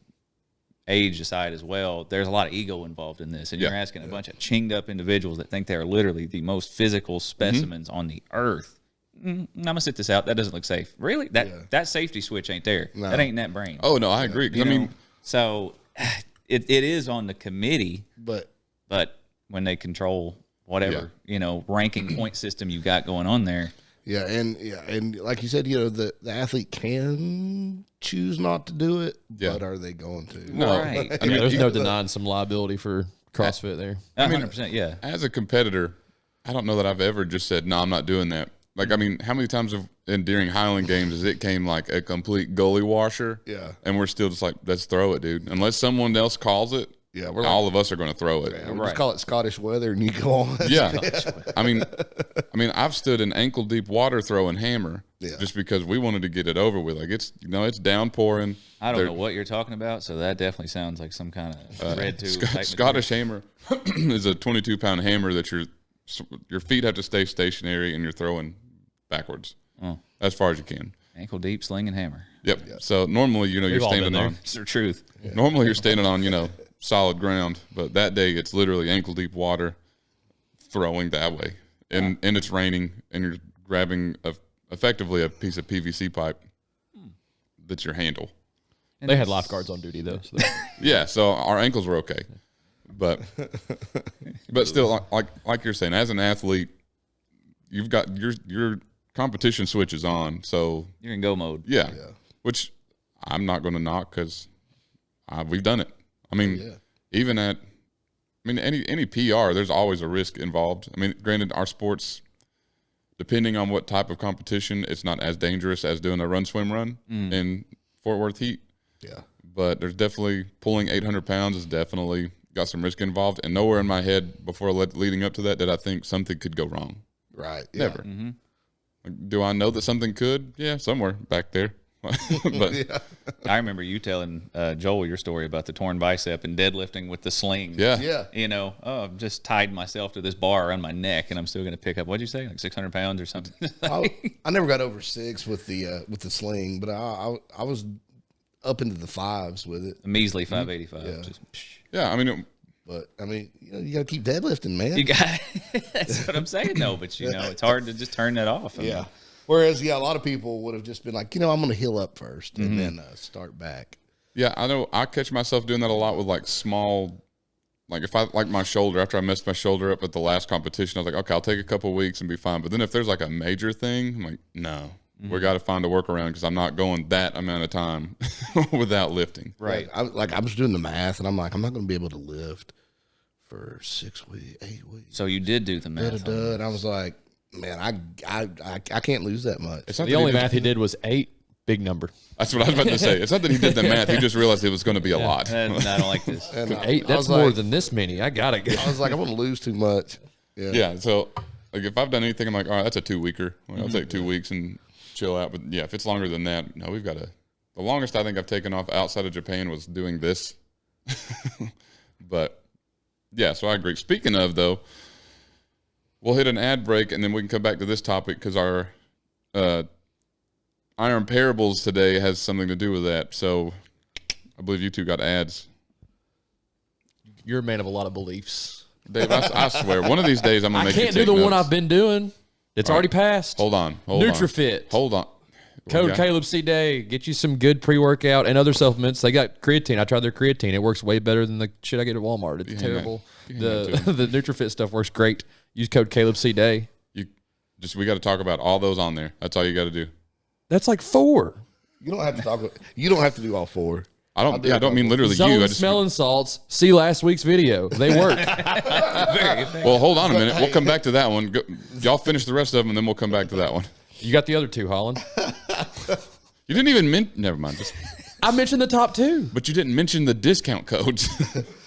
age aside as well, there's a lot of ego involved in this, and you're asking a bunch of chinged up individuals that think they're literally the most physical specimens on the earth. I'm gonna sit this out. That doesn't look safe. Really? That safety switch ain't there. No. That ain't in that brain. Oh no, I agree. I mean, so it is on the committee, but when they control whatever ranking point system you got going on there. Yeah, and like you said, the athlete can choose not to do it, but are they going to? No, right. I mean, there's no denying some liability for CrossFit there. 100%, yeah. As a competitor, I don't know that I've ever just said, no, I'm not doing that. Like, I mean, how many times during Highland Games as it came like a complete goalie washer? Yeah. And we're still just like, let's throw it, dude. Unless someone else calls it, all of us are going to throw it. Yeah, just call it Scottish weather and you go on. Yeah. I mean, I've stood in ankle deep water throwing hammer just because we wanted to get it over with. Like, it's downpouring. I don't know what you're talking about, so that definitely sounds like some kind of red tube type Scottish hammer is a 22-pound hammer that your feet have to stay stationary and you're throwing backwards as far as you can. Ankle deep slinging hammer. Yep. So normally, you're standing on. It's the truth. Normally, you're standing on, solid ground, but that day it's literally ankle deep water, throwing that way, and it's raining, and you're grabbing effectively a piece of PVC pipe that's your handle. They had lifeguards on duty though. So. Yeah, so our ankles were okay, but still, like you're saying, as an athlete, you've got your competition switch is on, so you're in go mode. Yeah. Which I'm not going to knock because we've done it. I mean, even any PR, there's always a risk involved. I mean, granted, our sports, depending on what type of competition, it's not as dangerous as doing a run, swim, run in Fort Worth heat. Yeah. But there's definitely pulling 800 pounds is definitely got some risk involved. And nowhere in my head before leading up to that did I think something could go wrong. Right. Yeah. Never. Like, do I know that something could? Yeah, somewhere back there. But I remember you telling Joel your story about the torn bicep and deadlifting with the sling. Yeah. I've just tied myself to this bar around my neck and I'm still going to pick up, what'd you say, like 600 pounds or something? I never got over 6 with the sling, but I was up into the 5s with it. A measly 585. Yeah. I mean, but I mean, you got to keep deadlifting, man. You got. That's what I'm saying, though. But it's hard to just turn that off. Yeah. Whereas, a lot of people would have just been like, I'm going to heal up first and then start back. Yeah, I know. I catch myself doing that a lot with like small, like if I like my shoulder. After I messed my shoulder up at the last competition, I was like, okay, I'll take a couple of weeks and be fine. But then if there's like a major thing, I'm like, no, we got to find a workaround because I'm not going that amount of time without lifting. Right. I was doing the math and I'm like, I'm not going to be able to lift for 6 weeks, 8 weeks. So you did do the math. And I was like, man, I can't lose that much. The only math he did was 8, big number. That's what I was about to say. It's not that he did the math; he just realized it was going to be a lot. I don't like this. 8. That's more than this many. I gotta go. I was like, I'm going to lose too much. Yeah. So, like, if I've done anything, I'm like, all right, that's a 2-weeker. I'll take 2 weeks and chill out. But yeah, if it's longer than that, no, we've got to. The longest I think I've taken off outside of Japan was doing this. But yeah, so I agree. Speaking of though. We'll hit an ad break, and then we can come back to this topic because our Iron Parables today has something to do with that. So I believe you two got ads. You're a man of a lot of beliefs. Dave, I swear, one of these days I'm going to make you take I can't do the one notes. I've been doing. It's already passed. Hold on. NutriFit. Hold on. Code Caleb C. Day. Get you some good pre-workout and other supplements. They got creatine. I tried their creatine. It works way better than the shit I get at Walmart. It's terrible. The NutriFit stuff works great. Use code Caleb C. Day. We got to talk about all those on there. That's all you got to do. That's like 4. You don't have to talk. You don't have to do all 4. I don't mean literally Zone you. I just smelling salts. See last week's video. They work. Well, hold on a minute. We'll come back to that one. Y'all finish the rest of them, and then we'll come back to that one. You got the other 2, Holland. You didn't even never mind. I mentioned the top 2. But you didn't mention the discount codes.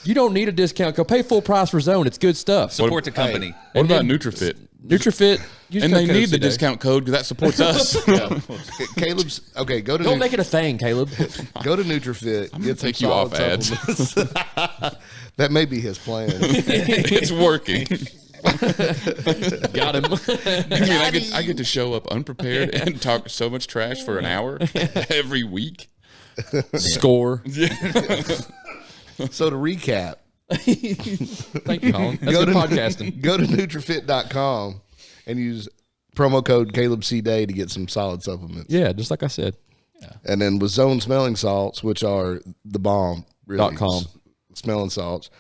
You don't need a discount code. Pay full price for Zone. It's good stuff. Support the company. What about NutriFit? NutriFit. use And code they need the C-Day. discount code because that supports us. Caleb's okay. Go to Don't make it a thing, Caleb. go to NutriFit. Get some take you off solid ads. supplements. That may be his plan. It's working. Got him. I mean, I get to show up unprepared and talk so much trash for an hour every week. Score. So to recap, Thank you, Colin. That's good podcasting. go to NutriFit.com and use promo code CalebCDay to get some solid supplements. Yeah, just like I said. And then with Zone smelling salts, which are the bomb, really, .com. Smelling salts.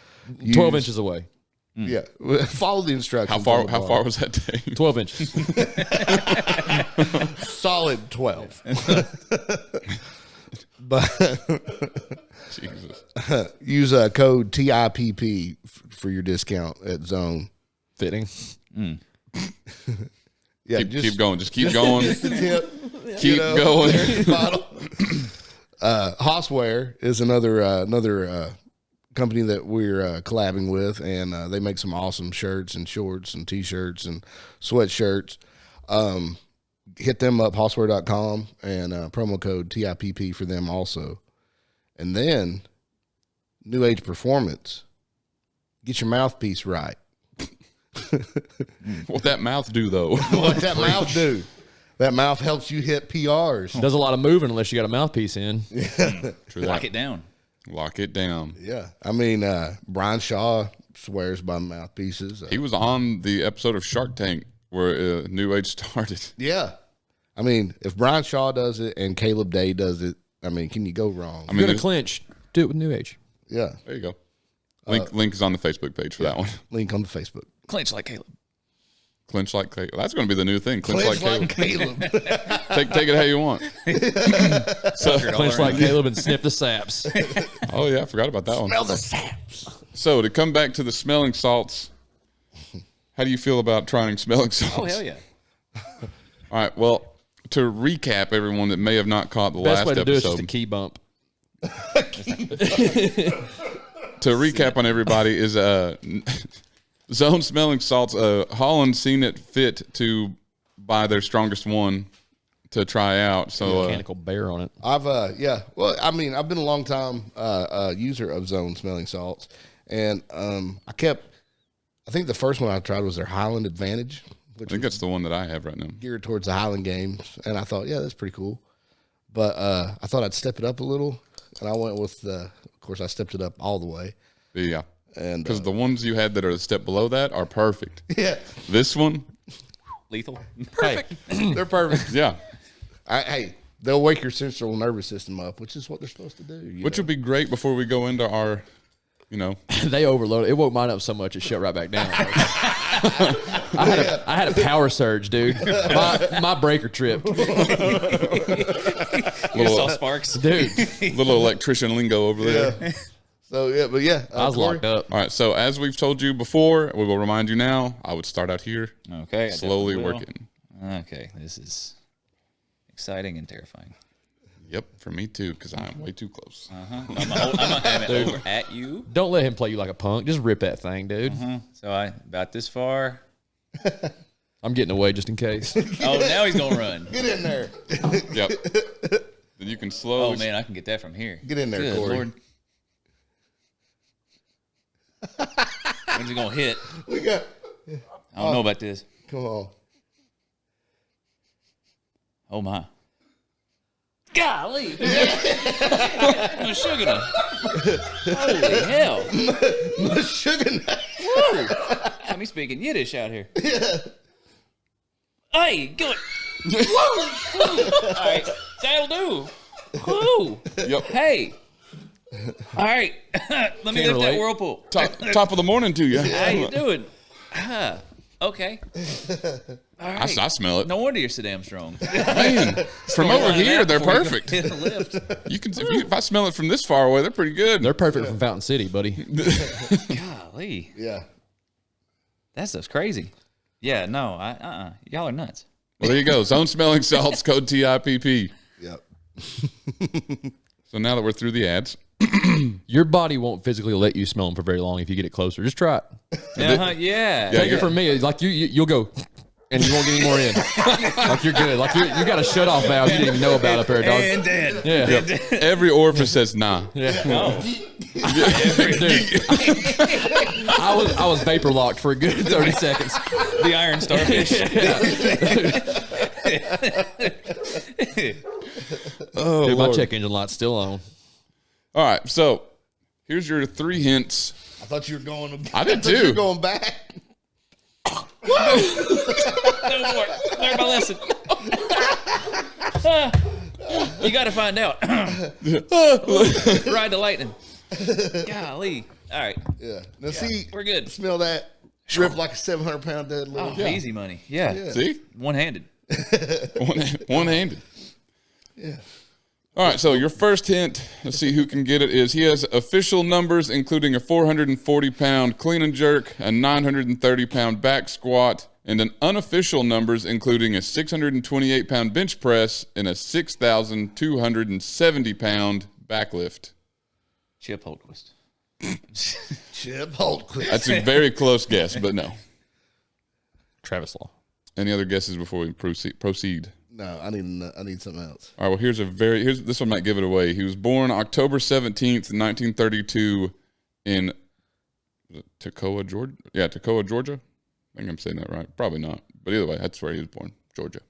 12 inches away. Yeah, follow the instructions. How on the far bottom. was that take? 12 inches. Solid 12. But Jesus. use code TIPP for your discount at Zone. Fitting. Yeah, Keep going. Just keep going. Just the tip. Keep going. Bottle. Hossware is another company that we're collabing with, and they make some awesome shirts and shorts and T-shirts and sweatshirts. Hit them up, hossware.com, and promo code TIPP for them also. And then, New Age Performance. Get your mouthpiece right. What that mouth do, though? What that mouth do? That mouth helps you hit PRs. Does a lot of moving unless you got a mouthpiece in. True Lock that. it down. Lock it down. Yeah. I mean, Brian Shaw swears by mouthpieces. He was on the episode of Shark Tank where New Age started. Yeah. I mean, if Brian Shaw does it and Caleb Day does it, I mean, can you go wrong? I You're mean, going to clinch. Do it with New Age. Yeah. there you go. Link is on the Facebook page for that one. Link on the Facebook. Clinch like Caleb. Clinch like Caleb. That's going to be the new thing. Clinch, Clinch like like Caleb. Caleb. Take it how you want. So, Clinch like Caleb and sniff the saps. oh yeah, I forgot about that one. Smell the saps. So to come back to the smelling salts, how do you feel about trying smelling salts? Oh, hell yeah. All right. Well, to recap, everyone that may have not caught the Best last way to do it is just episode, a key bump. to recap on everybody is Zone smelling salts. Holland seen it fit to buy their strongest one to try out. So Mechanical bear on it. I've well, I mean, I've been a long time user of Zone smelling salts, and I think the first one I tried was their Highland Advantage, I which think was that's the one that I have right now. geared towards the Highland games, and I thought, yeah, that's pretty cool. But I thought I'd step it up a little, and I went with of course, I stepped it up all the way. Yeah. And Because the ones you had that are a step below that are perfect. yeah, This one, Lethal. Perfect. they're perfect. yeah. Hey, they'll wake your central nervous system up, which is what they're supposed to do. Which would be great before we go into our, They overloaded. It woke mine up so much it shut right back down. I had a power surge, dude. My breaker tripped. You saw sparks. Dude, little electrician lingo over there. So yeah, but yeah, I was Corey? locked up. All right. So as we've told you before, we will remind you now. I would start out here, Okay. I slowly definitely will. working. Okay. This is exciting and terrifying. Yep, for me too, because I'm way too close. I'm gonna have it over at you. Don't let him play you like a punk. Just rip that thing, dude. So I about this far. I'm getting away just in case. Oh, now he's gonna run. Get in there. Yep. Then you can slowly. Oh man, I can get that from here. Get in there, Good Corey. Lord. When's he gonna hit? We got. I don't know about this. Come on. Oh my. Golly. I'm sugar. Holy hell. Sugar. Woo. Got me speaking Yiddish out here. Hey, good. Woo. All right, that'll do. Woo. Yep. Hey. All right. Let me Can't lift relate. that whirlpool. Top of the morning to you. How you doing? Okay. All I right. smell it. No wonder you're so damn strong. Man, from over here, they're Before you perfect. hit a lift. You can, if I smell it from this far away, they're pretty good. They're perfect from Fountain City, buddy. Golly. Yeah. That stuff's crazy. Yeah, no, y'all are nuts. Well, there you go. Zone smelling salts, code TIPP. Yep. So now that we're through the ads, Your body won't physically let you smell them for very long if you get it closer. Just try it. Yeah. Take it from me. Like you'll go, and you won't get any more in. Like you're good. Like you got a shut off valve you didn't even know about up there, dog. And dead. Yeah. every orifice says nah. Yeah. No. Dude, I was vapor locked for a good 30 seconds. The iron starfish. Oh, Dude, my Lord. check engine light's still on. All right, so here's your 3 hints. I thought you were going. I did thought you too. were going back. No more. Learn my lesson. You got to find out. Ride the lightning. Golly. All right. Yeah. Now see, We're good. smell that. Rip like a 700-pound deadlift. Oh, easy money. Yeah. See? One-handed. One-handed. Yeah. All right, so your first hint, let's see who can get it, is he has official numbers including a 440-pound clean and jerk, a 930-pound back squat, and an unofficial numbers including a 628-pound bench press and a 6,270-pound back lift. Chip Holtquist. Chip Holtquist. That's a very close guess, but no. Travis Law. Any other guesses before we proceed? No, I need something else. All right, well, here's this one might give it away. He was born October 17th, 1932 in Toccoa, Georgia? Yeah, Toccoa, Georgia. I think I'm saying that right. Probably not. But either way, that's where he was born, Georgia.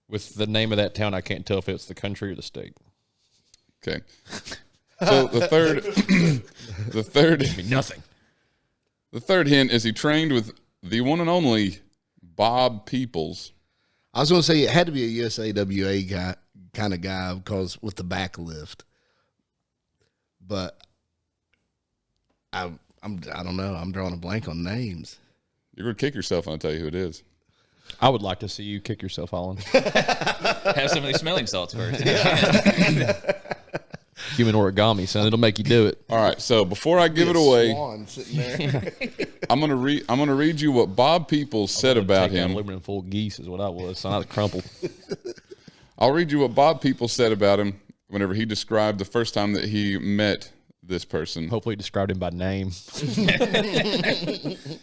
With the name of that town, I can't tell if it's the country or the state. Okay. So the third Nothing. The third hint is he trained with the one and only Bob Peoples. I was going to say it had to be a USAWA guy, kind of guy, because with the back lift. But I don't know. I'm drawing a blank on names. You're going to kick yourself when I tell you who it is. I would like to see you kick yourself, Holland. Have some of these smelling salts first. Human origami, son. It'll make you do it. All right, so before I give it away, Swan sitting there. I'm gonna read you what Bob Peoples said about him. Aluminum foil geese is what I was. So I was crumpled. I'll read you what Bob Peoples said about him whenever he described the first time that he met this person. Hopefully, he described him by name.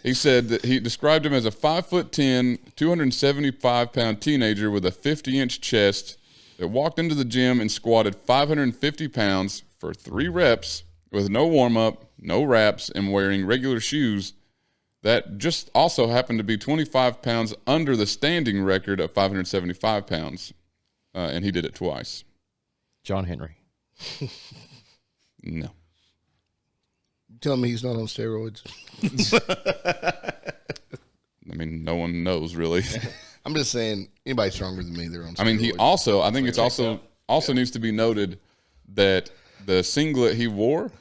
He said that he described him as a 5'10", 275-pound teenager with a 50-inch chest that walked into the gym and squatted 550 pounds for 3 reps with no warm-up, no wraps, and wearing regular shoes. That just also happened to be 25 pounds under the standing record of 575 pounds. And he did it twice. John Henry. No. Tell me he's not on steroids. I mean, no one knows really. I'm just saying, anybody stronger than me, they're on steroids. I mean, I think it's also needs to be noted that the singlet he wore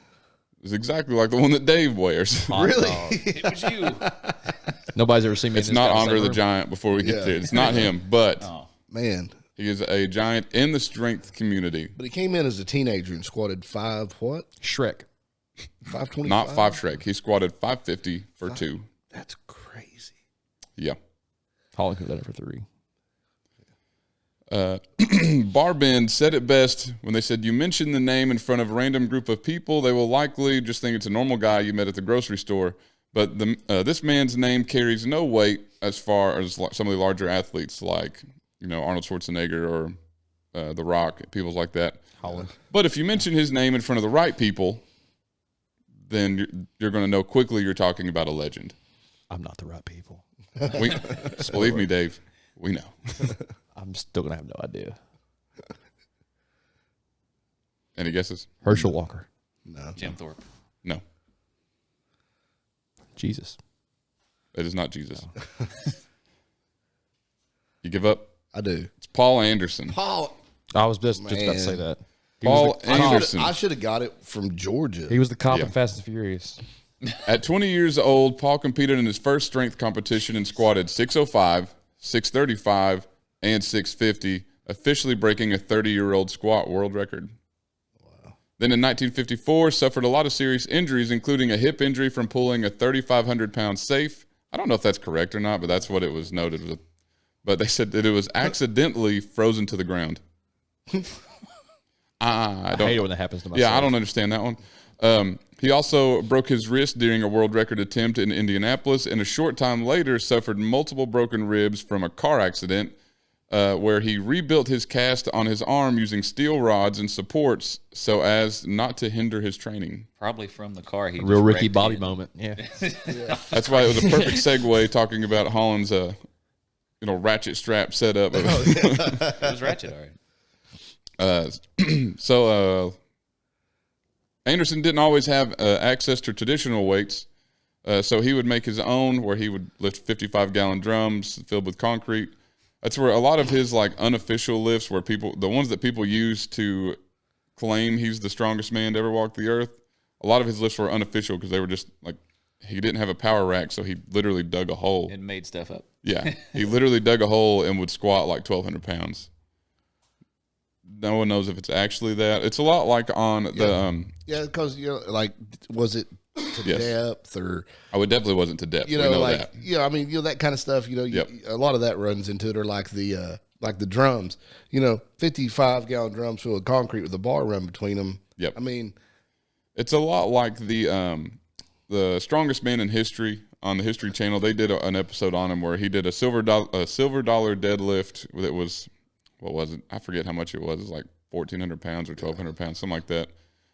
is exactly like the one that Dave wears. Really? It was you. Nobody's ever seen me. It's in this not goddamn Andre the room. Giant before we get Yeah. there. It's not him, but Man. he is a giant in the strength community. But he came in as a teenager and squatted 5'what? Shrek. 525? Not 5 Shrek. He squatted 550 for 2. That's crazy. Yeah. Holland could have done it for 3. Barbend said it best when they said, you mention the name in front of a random group of people, they will likely just think it's a normal guy you met at the grocery store. But this man's name carries no weight as far as some of the larger athletes like, Arnold Schwarzenegger or The Rock, people like that. Holland. But if you mention his name in front of the right people, then you're going to know quickly you're talking about a legend. I'm not the right people. Believe me, Dave, we know. I'm still going to have no idea. Any guesses? Herschel Walker. No. Jim Thorpe. No, Jesus. it is not Jesus. You give up? I do. It's Paul Anderson. Paul. I was just about to say Man. that. Paul Anderson. I should have got it from Georgia. He was the cop Yeah. in Fast and Furious. At 20 years old, Paul competed in his first strength competition and squatted 605, 635, and 650, officially breaking a 30-year-old squat world record. Wow. Then in 1954, suffered a lot of serious injuries, including a hip injury from pulling a 3,500-pound safe. I don't know if that's correct or not, but that's what it was noted with. But they said that it was accidentally frozen to the ground. I hate it when that happens to myself. Yeah, I don't understand that one. He also broke his wrist during a world record attempt in Indianapolis, and a short time later suffered multiple broken ribs from a car accident where he rebuilt his cast on his arm using steel rods and supports so as not to hinder his training. Probably from the car. He Real just Ricky wrecked Bobby it. moment. Yeah. That's why it was a perfect segue talking about Holland's ratchet strap setup. It was ratchet, all right. So Anderson didn't always have access to traditional weights, so he would make his own, where he would lift 55-gallon drums filled with concrete. That's where a lot of his like unofficial lifts, where the ones that people use to claim he's the strongest man to ever walk the earth, a lot of his lifts were unofficial because they were just like, he didn't have a power rack, so he literally dug a hole. And made stuff up. Yeah, he literally dug a hole and would squat like 1,200 pounds. No one knows if it's actually that. It's a lot like on the because like, was it to Yes. depth or it definitely wasn't to depth. We know like that. I mean that kind of stuff. Yep. A lot of that runs into it, or like the drums. 55-gallon drums filled with concrete with a bar run between them. Yep. I mean, It's a lot like the strongest man in history on the History Channel. They did an episode on him where he did a silver dollar deadlift that was, what was it? I forget how much it was. It was like 1,400 pounds or 1,200 pounds, something like that.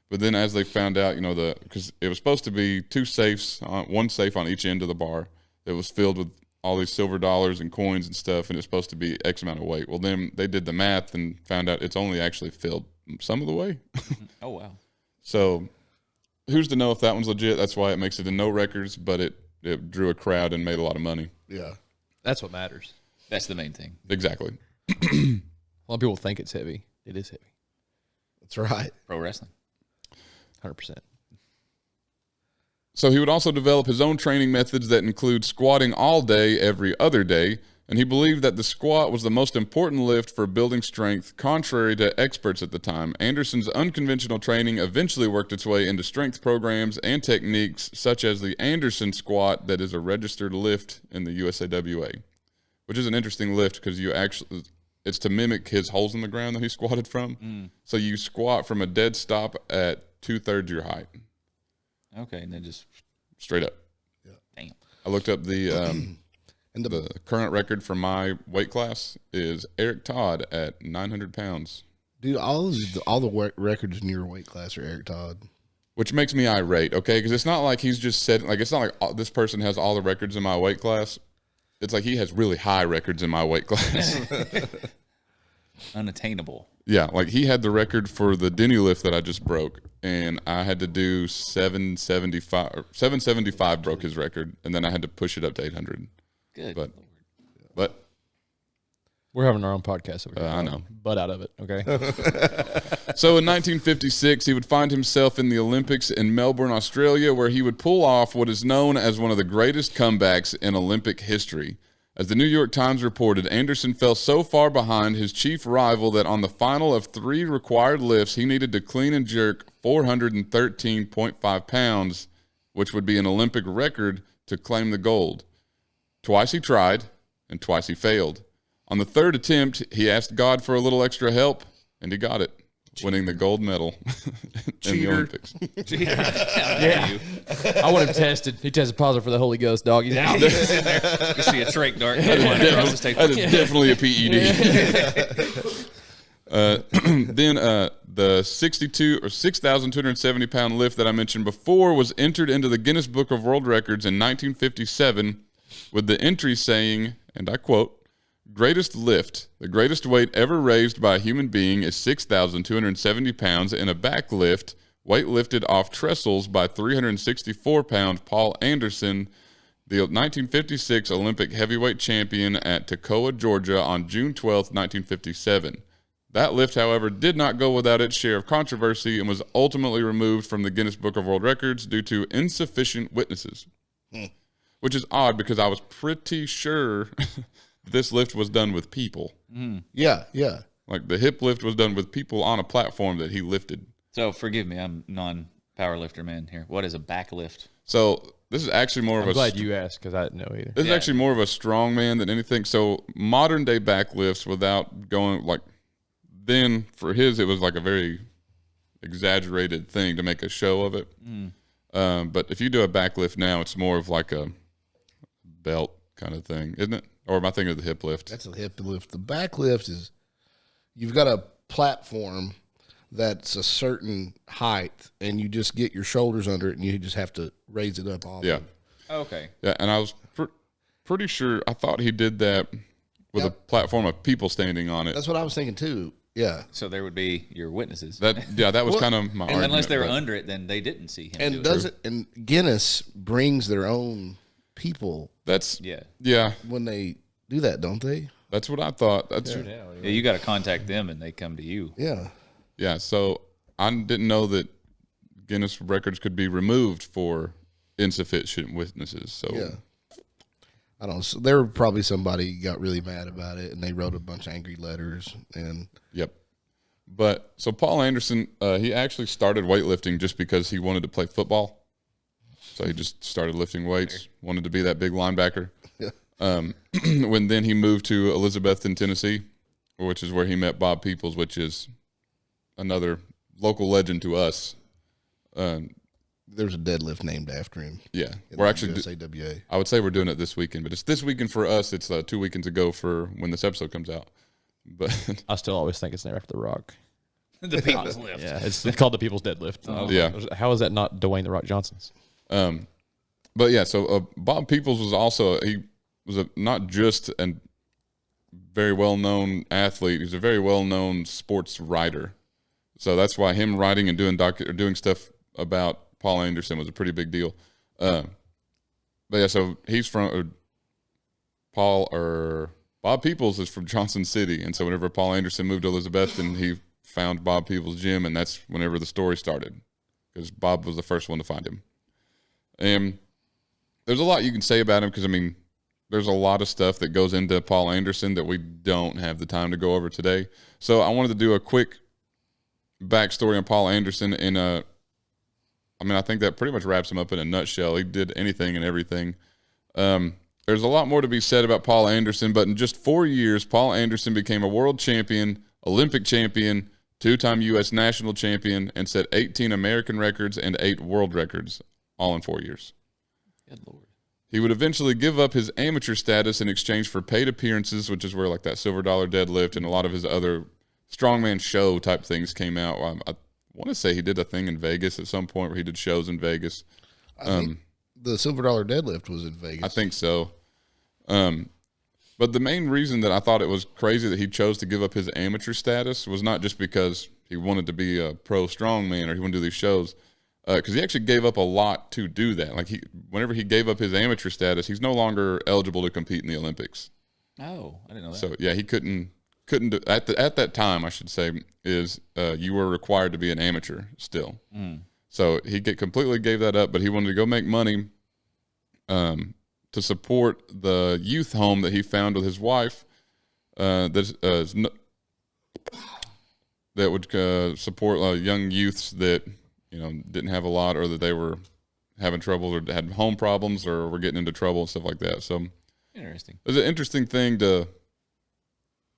But then as they found out, because it was supposed to be two safes, one safe on each end of the bar that was filled with all these silver dollars and coins and stuff, and it's supposed to be X amount of weight. Well, then they did the math and found out it's only actually filled some of the way. Oh, wow. So who's to know if that one's legit? That's why it makes it in no records, but it drew a crowd and made a lot of money. yeah. That's what matters. That's the main thing. Exactly. A lot of people think it's heavy. It is heavy. That's right. Pro wrestling. 100%. So he would also develop his own training methods that include squatting all day, every other day, and he believed that the squat was the most important lift for building strength, contrary to experts at the time. Anderson's unconventional training eventually worked its way into strength programs and techniques such as the Anderson squat that is a registered lift in the USAWA, which is an interesting lift because it's to mimic his holes in the ground that he squatted from. So you squat from a dead stop at 2/3 your height. Okay, and then just Straight up. damn. I looked up the And the current record for my weight class is Eric Todd at 900 pounds, dude, all the records in your weight class are Eric Todd. which makes me irate. Okay, because it's not like he's just said it's not like this person has all the records in my weight class. It's like he has really high records in my weight class. Unattainable. Yeah, like he had the record for the Denny lift that I just broke, and I had to do 775. 775 broke his record, and then I had to push it up to 800. Good. But We're having our own podcast over here. I know. Butt out of it, okay? so in 1956, he would find himself in the Olympics in Melbourne, Australia, where he would pull off what is known as one of the greatest comebacks in Olympic history. As the New York Times reported, Anderson fell so far behind his chief rival that on the final of 3 required lifts, he needed to clean and jerk 413.5 pounds, which would be an Olympic record, to claim the gold. Twice he tried, and twice he failed. On the 3rd attempt, he asked God for a little extra help, and he got it, winning the gold medal in the Olympics. Yeah. I want him tested. He tested positive for the Holy Ghost, dog. He's out. You see a trach dart. That is definitely a PED. Then the 62 or 6,270 pound lift that I mentioned before was entered into the Guinness Book of World Records in 1957 with the entry saying, and I quote, "Greatest lift, the greatest weight ever raised by a human being is 6,270 pounds in a back lift, weight lifted off trestles by 364-pound Paul Anderson, the 1956 Olympic heavyweight champion at Toccoa, Georgia on June 12, 1957. That lift, however, did not go without its share of controversy and was ultimately removed from the Guinness Book of World Records due to insufficient witnesses. Which is odd because I was pretty sure this lift was done with people. Yeah, yeah. Like the hip lift was done with people on a platform that he lifted. So forgive me, I'm non-power lifter man here. What is a back lift? So this is actually more I'm of a... glad you asked because I didn't know either. This is actually more of a strong man than anything. So modern day back lifts without going like... Then for his, it was like a very exaggerated thing to make a show of it. But if you do a backlift now, it's more of like a belt kind of thing, isn't it? Or am I thinking of the hip lift? That's a hip lift. The backlift is you've got a platform that's a certain height, and you just get your shoulders under it, and you just have to raise it up off. Yeah. Of it. Okay. Yeah, and I was pretty sure, I thought he did that with a platform of people standing on it. That's what I was thinking too. Yeah. So there would be your witnesses. That was kind of my argument. Unless they were but- under it, then they didn't see him. And do and Guinness brings their own people That's Yeah. yeah. when they do that, don't they? That's what I thought. That's Yeah, you got to contact them, and they come to you. Yeah. yeah. So I didn't know that Guinness records could be removed for insufficient witnesses. So Yeah. I don't know. So there were probably somebody got really mad about it, and they wrote a bunch of angry letters. And yep. But so Paul Anderson, he actually started weightlifting just because he wanted to play football. So he just started lifting weights, wanted to be that big linebacker. Yeah. When then he moved to Elizabethton, Tennessee, which is where he met Bob Peoples, which is another local legend to us. there's a deadlift named after him. Yeah, in we're the actually. USAWA. I would say we're doing it this weekend, but it's this weekend for us. It's 2 weekends ago for when this episode comes out. But I still always think it's named after The Rock. The people's lift. Yeah, it's called the People's Deadlift. Yeah. How is that not Dwayne The Rock Johnson's? But yeah, so Bob Peoples was also not just a very well known athlete. He's a very well known sports writer. So that's why him writing and doing stuff about Paul Anderson was a pretty big deal. But yeah, so he's from Bob Peoples is from Johnson City, and so whenever Paul Anderson moved to Elizabethton, he found Bob Peoples' gym, and that's whenever the story started, because Bob was the first one to find him. And there's a lot you can say about him, because I mean, there's a lot of stuff that goes into Paul Anderson that we don't have the time to go over today. So I wanted to do a quick backstory on Paul Anderson, and I think that pretty much wraps him up in a nutshell. He did anything and everything. There's a lot more to be said about Paul Anderson, but in just 4 years, Paul Anderson became a world champion, Olympic champion, 2-time U.S. national champion, and set 18 American records and 8 world records, all in 4 years. Good Lord. He would eventually give up his amateur status in exchange for paid appearances, which is where like that silver dollar deadlift and a lot of his other strongman show type things came out. I want to say he did a thing in Vegas at some point where he did shows in Vegas. I think the silver dollar deadlift was in Vegas. I think so. But the main reason that I thought it was crazy that he chose to give up his amateur status was not just because he wanted to be a pro strongman or he wanted to do these shows, because he actually gave up a lot to do that. Like whenever he gave up his amateur status, he's no longer eligible to compete in the Olympics. Oh, I didn't know that. So yeah, he couldn't do, at that time, I should say, is you were required to be an amateur still. So he completely gave that up, but he wanted to go make money to support the youth home that he found with his wife that would support young youths that didn't have a lot, or that they were having trouble or had home problems or were getting into trouble and stuff like that. So Interesting. it's an interesting thing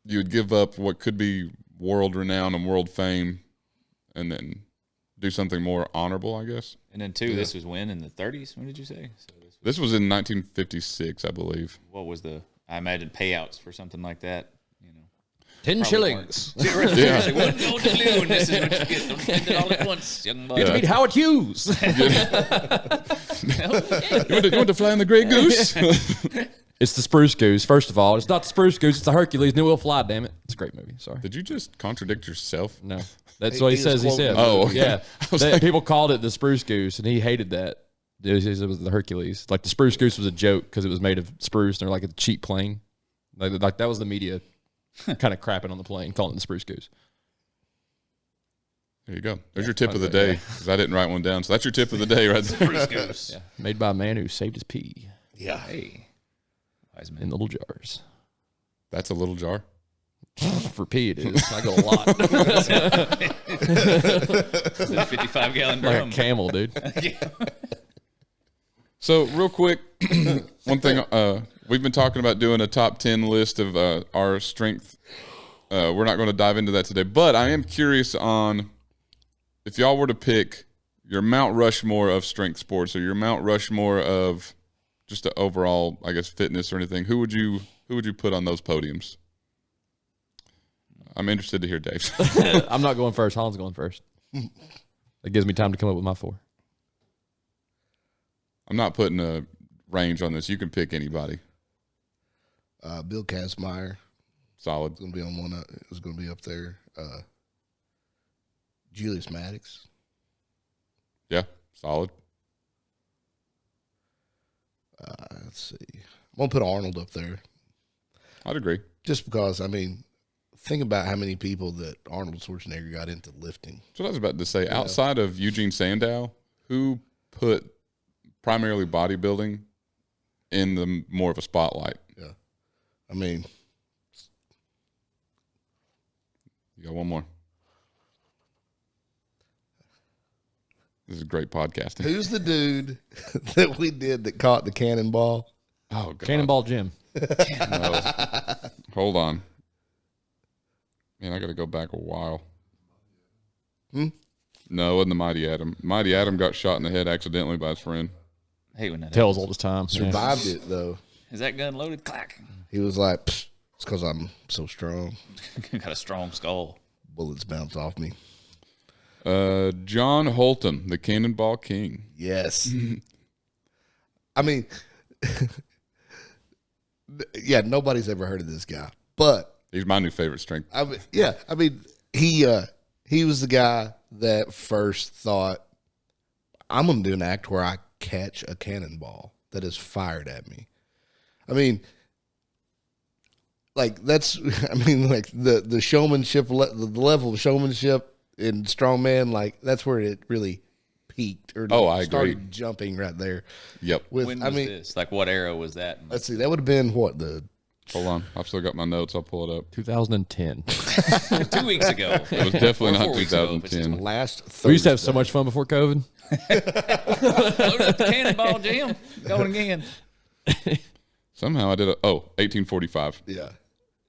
you would give up what could be world renown and world fame and then do something more honorable, I guess. And then this was when, in the 30s? When did you say? So This was in 1956, I believe. what was I imagine payouts for something like that? 10 shillings. Yeah. One gold balloon. This is what you get. Don't spend it all at once, young boy. Get to meet Howard Hughes. You want to fly in the Grey Goose? It's the Spruce Goose. First of all, it's not the Spruce Goose. It's the Hercules. And it will fly. Damn it! It's a great movie. Sorry. Did you just contradict yourself? No, that's what he He was says. He quoting said. the Oh, okay. Yeah. People called it the Spruce Goose, and he hated that. It was the Hercules. Like the Spruce Goose was a joke because it was made of spruce, and they're like a cheap plane. Like that was the media kind of crapping on the plane, calling it the Spruce Goose. There you go. There's your tip of the day, because I didn't write one down. So that's your tip of the day right there. Bruce Goose. Yeah, made by a man who saved his pee Yeah. Hey. Wise man. in little jars. That's a little jar. For pee, it is. I go a lot. It's a 55-gallon Like drum. a camel, dude. So real quick, one thing, we've been talking about doing a top 10 list of our strength. We're not going to dive into that today, but I am curious on if y'all were to pick your Mount Rushmore of strength sports or your Mount Rushmore of just the overall, I guess, fitness or anything, who would you put on those podiums? I'm interested to hear Dave's. I'm not going first. Holland's going first. That gives me time to come up with my 4. I'm not putting a range on this. You can pick anybody. Bill Kazmaier. Solid. It's gonna be on one. It's gonna be up there. Julius Maddox. Yeah, solid. Let's see. I'm gonna put Arnold up there. I'd agree. Just because, I mean, think about how many people that Arnold Schwarzenegger got into lifting. That's what I was about to say. Outside of Eugene Sandow, who put primarily bodybuilding in the more of a spotlight? Yeah. I mean, you got one more. This is great podcasting. who's the dude that we did that caught the cannonball? Oh, God. Cannonball Jim. No. Hold on. Man, I got to go back a while. No, it wasn't the Mighty Atom. Mighty Atom got shot in the head accidentally by his friend. I hate when that Tells all this time. Survived it, though. Is that gun loaded? Clack. He was like, "Psst, it's because I'm so strong. Got a strong skull. Bullets bounce off me." John Holton, the Cannonball King. Yes. I mean, yeah, nobody's ever heard of this guy. But, He's my new favorite strength. I mean, he was the guy that first thought, I'm going to do an act where I catch a cannonball that is fired at me. I mean, like, that's, I mean, like, the showmanship, the level of showmanship in strongman, like, that's where it really peaked or I started agree. jumping right there. Yep. With, When was this? Like, what era was that? Let's see, that would have been what, the Hold on. I've still got my notes. I'll pull it up. 2010. 2 weeks ago. It was definitely not 4 weeks ago, if it's just 2010. last Thursday. We used to have so much fun before COVID. Load up the cannonball, Jim. Going again. Somehow I did 1845. Yeah.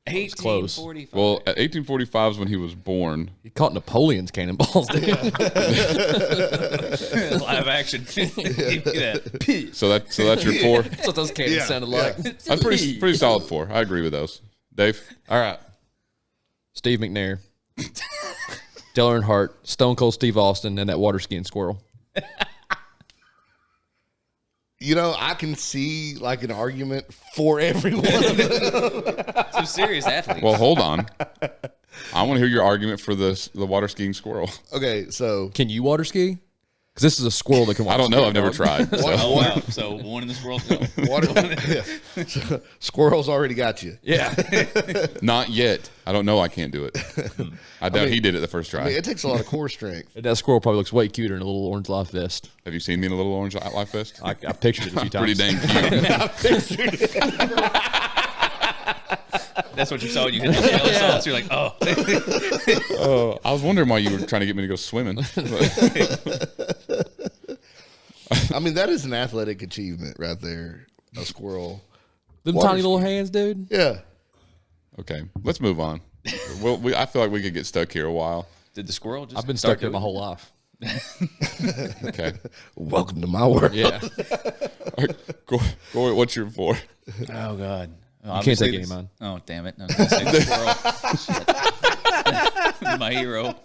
1845. Well, at 1845 is when he was born. He caught Napoleon's cannonballs. Dude. Live action. Give me that. So that's your 4. That's what those cannons sounded like. That's pretty solid 4. I agree with those. Dave? All right. Steve McNair, Dale Earnhardt, Stone Cold Steve Austin, and that water skiing squirrel. You know, I can see like an argument for everyone. Some serious athletes. Well, hold on. I want to hear your argument for the water skiing squirrel. Okay, so Can you water ski? Because this is a squirrel that can water I don't know. ski, I've never dog. tried. So. Oh, wow. So one in this world. water, squirrels already got you. Yeah. Not yet. I don't know. I can't do it. I doubt he did it the first try. I mean, it takes a lot of core strength. That squirrel probably looks way cuter in a little orange life vest. Have you seen me in a little orange life vest? I pictured it a few times. Pretty dang cute. That's what you saw. You hit the yellow sauce. You're like, oh. I was wondering why you were trying to get me to go swimming. I mean, that is an athletic achievement right there. A squirrel. Them Water tiny little ski. hands, dude. Yeah. Okay, let's move on. Well, I feel like we could get stuck here a while. Did the squirrel just I've been start stuck there my doing whole life. Okay. Welcome to my world. Yeah. Corey, what's your 4? it? Oh, God. You can't take any of mine. Oh, damn it. I was gonna say the squirrel. My hero.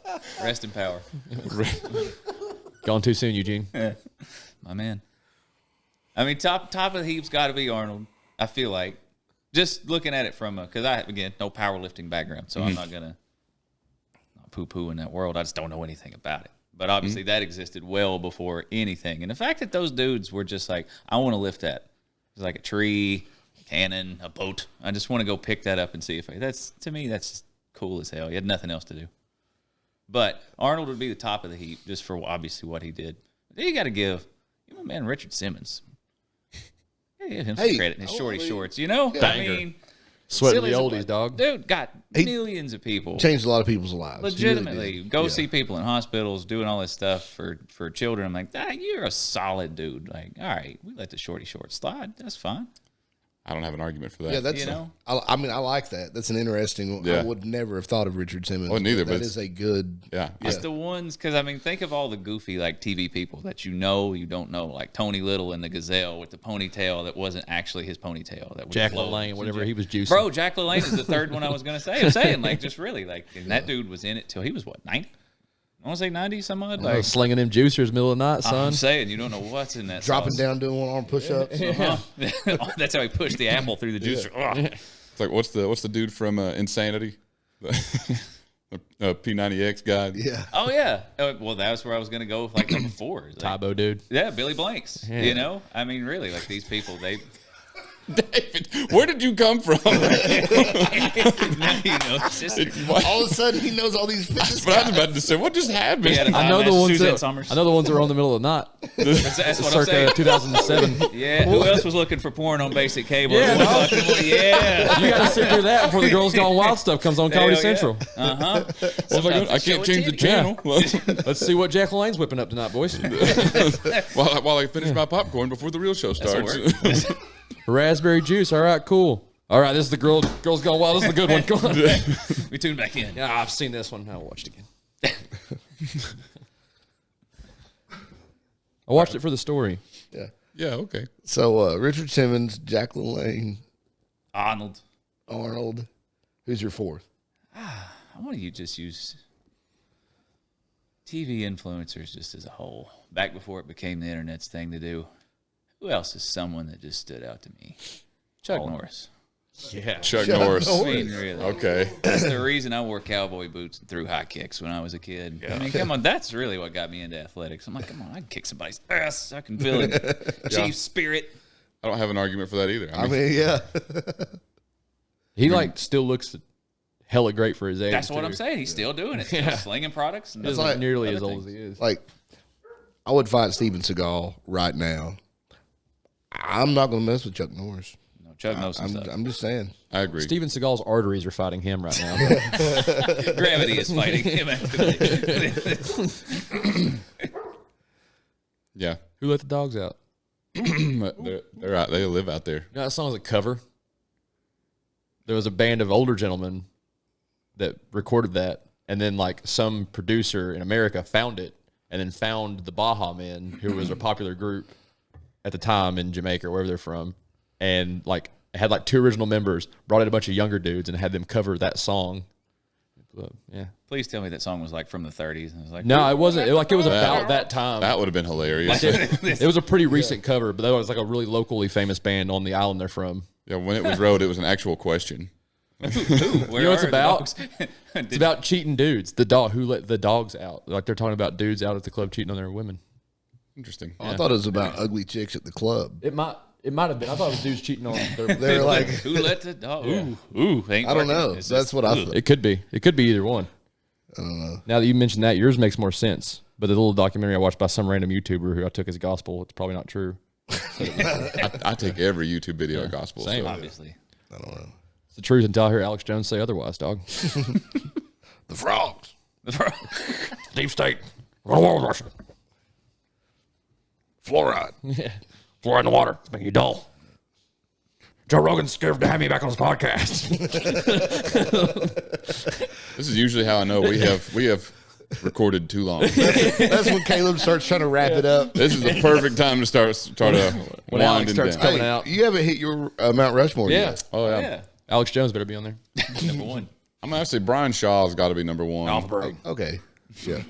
Rest in power. Gone too soon, Eugene. My man. I mean, top of the heap's got to be Arnold. I feel like just looking at it from because I again no powerlifting background, so I'm not gonna poo in that world. I just don't know anything about it. But obviously that existed well before anything, and the fact that those dudes were just like, I want to lift that. It's like a tree, a cannon, a boat. I just want to go pick that up and see if that's to me that's cool as hell. He had nothing else to do. But Arnold would be the top of the heap just for obviously what he did. Then you got to give my man Richard Simmons. Give him some credit in his shorty shorts, you know? I mean, Sweating silly the as a oldies, butt. dog. Dude, got millions of people. Changed a lot of people's lives. Legitimately. He really did. Go Yeah. see people in hospitals doing all this stuff for children. I'm like, you're a solid dude. Like, all right, we let the shorty shorts slide. That's fine. I don't have an argument for that. Yeah, that's. You know? I mean, I like that. That's an interesting. Yeah. I would never have thought of Richard Simmons. Well, neither, but but that is a good. Yeah. It's the ones, because I mean, think of all the goofy like TV people that you don't know, like Tony Little in the Gazelle with the ponytail that wasn't actually his ponytail. That was Jack flow. LaLanne, whatever he was juicing. Bro, Jack LaLanne is the third one I was gonna say. I'm saying like just really like, and that dude was in it till he was what 90. I want to say 90 some odd. Like slinging them juicers middle of the night, son. I'm saying, you don't know what's in that. Dropping sauce. down, doing 1 arm push-ups. That's how he pushed the apple through the juicer. Ugh. It's like what's the dude from Insanity, the P90X guy? Yeah. Oh yeah. Well, that was where I was gonna go with like number 4. Like, Tybo dude. yeah, Billy Blanks. You know, I mean, really, like these people, they. David, where did you come from? Now you know, it's just, All of a sudden, he knows all these fitness But I was guys. about to say, what just happened? Yeah, I know the ones Suzanne that Summers. I know the ones that are on the middle of the night. That's what I'm Circa saying. 2007. Yeah, who else was looking for porn on basic cable? Yeah, Yeah. You got to sit through that before the Girls Gone Wild stuff comes on Comedy Hell yeah. Central. Well, I can't change the channel. Let's see what Jack LaLanne's whipping up tonight, boys. while I finish my popcorn before the real show starts. Raspberry juice. All right, cool. All right, this is the Girls Gone Wild. This is the good one. Come on. We tuned back in. Yeah, I've seen this one. I'll watch it again. I watched it for the story. Yeah. Yeah, okay. So Richard Simmons, Jack LaLanne, Arnold. Arnold. Who's your fourth? I want to just use TV influencers just as a whole. Back before it became the internet's thing to do. Who else is someone that just stood out to me? Chuck Norris. Yeah. Chuck Norris. I mean, really. Okay. That's the reason I wore cowboy boots and threw high kicks when I was a kid. I mean, come on, that's really what got me into athletics. I'm like, come on, I can kick somebody's ass. I can feel it. Chief spirit. I don't have an argument for that either. I mean, yeah. He still looks hella great for his age. That's what too. I'm saying. He's still doing it. Still slinging products. And He isn't like nearly other as old as things. he is. Like, I would fight Steven Seagal right now. I'm not going to mess with Chuck Norris. No, Chuck knows some stuff. I'm just saying. I agree. Steven Seagal's arteries are fighting him right now. Gravity is fighting him. Yeah. Who let the dogs out? They're out. They live out there. You know that song's a cover. There was a band of older gentlemen that recorded that, and then some producer in America found it, and then found the Baja Men, who was a popular group at the time in Jamaica or wherever they're from, and had 2 original members, brought in a bunch of younger dudes, and had them cover that song. Yeah. Please tell me that song was from the 30s. And it was No, it wasn't. It was about that time. That would have been hilarious. It was a pretty recent cover, but that was a really locally famous band on the island they're from. Yeah, when it was wrote, it was an actual question. Who? Where You know what it's are the about? dogs? It's about cheating dudes. The dog who let the dogs out. They're talking about dudes out at the club cheating on their women. Interesting. I thought it was about ugly chicks at the club. It might have been. I thought it was dudes cheating on their. They're like, Who let the dog? Ooh, ain't I don't working. know. It's That's just- what I thought. It could be. It could be either one. I don't know. Now that you mentioned that, yours makes more sense. But the little documentary I watched by some random YouTuber who I took as gospel, it's probably not true. I take every YouTube video at gospel. Same. So. Obviously. I don't know. It's the truth until I hear Alex Jones say otherwise, dog. The frogs. Deep state. Fluoride. Fluoride in the water. It's making you dull. Joe Rogan's scared to have me back on his podcast. This is usually how I know we have recorded too long. That's when Caleb starts trying to wrap it up. This is the perfect time to start When Alex winding starts down. coming out. You haven't hit your Mount Rushmore yet. Oh yeah. Yeah. Alex Jones better be on there. Number one. I'm gonna say Brian Shaw's got to be number one. Off the break. Okay. Yeah.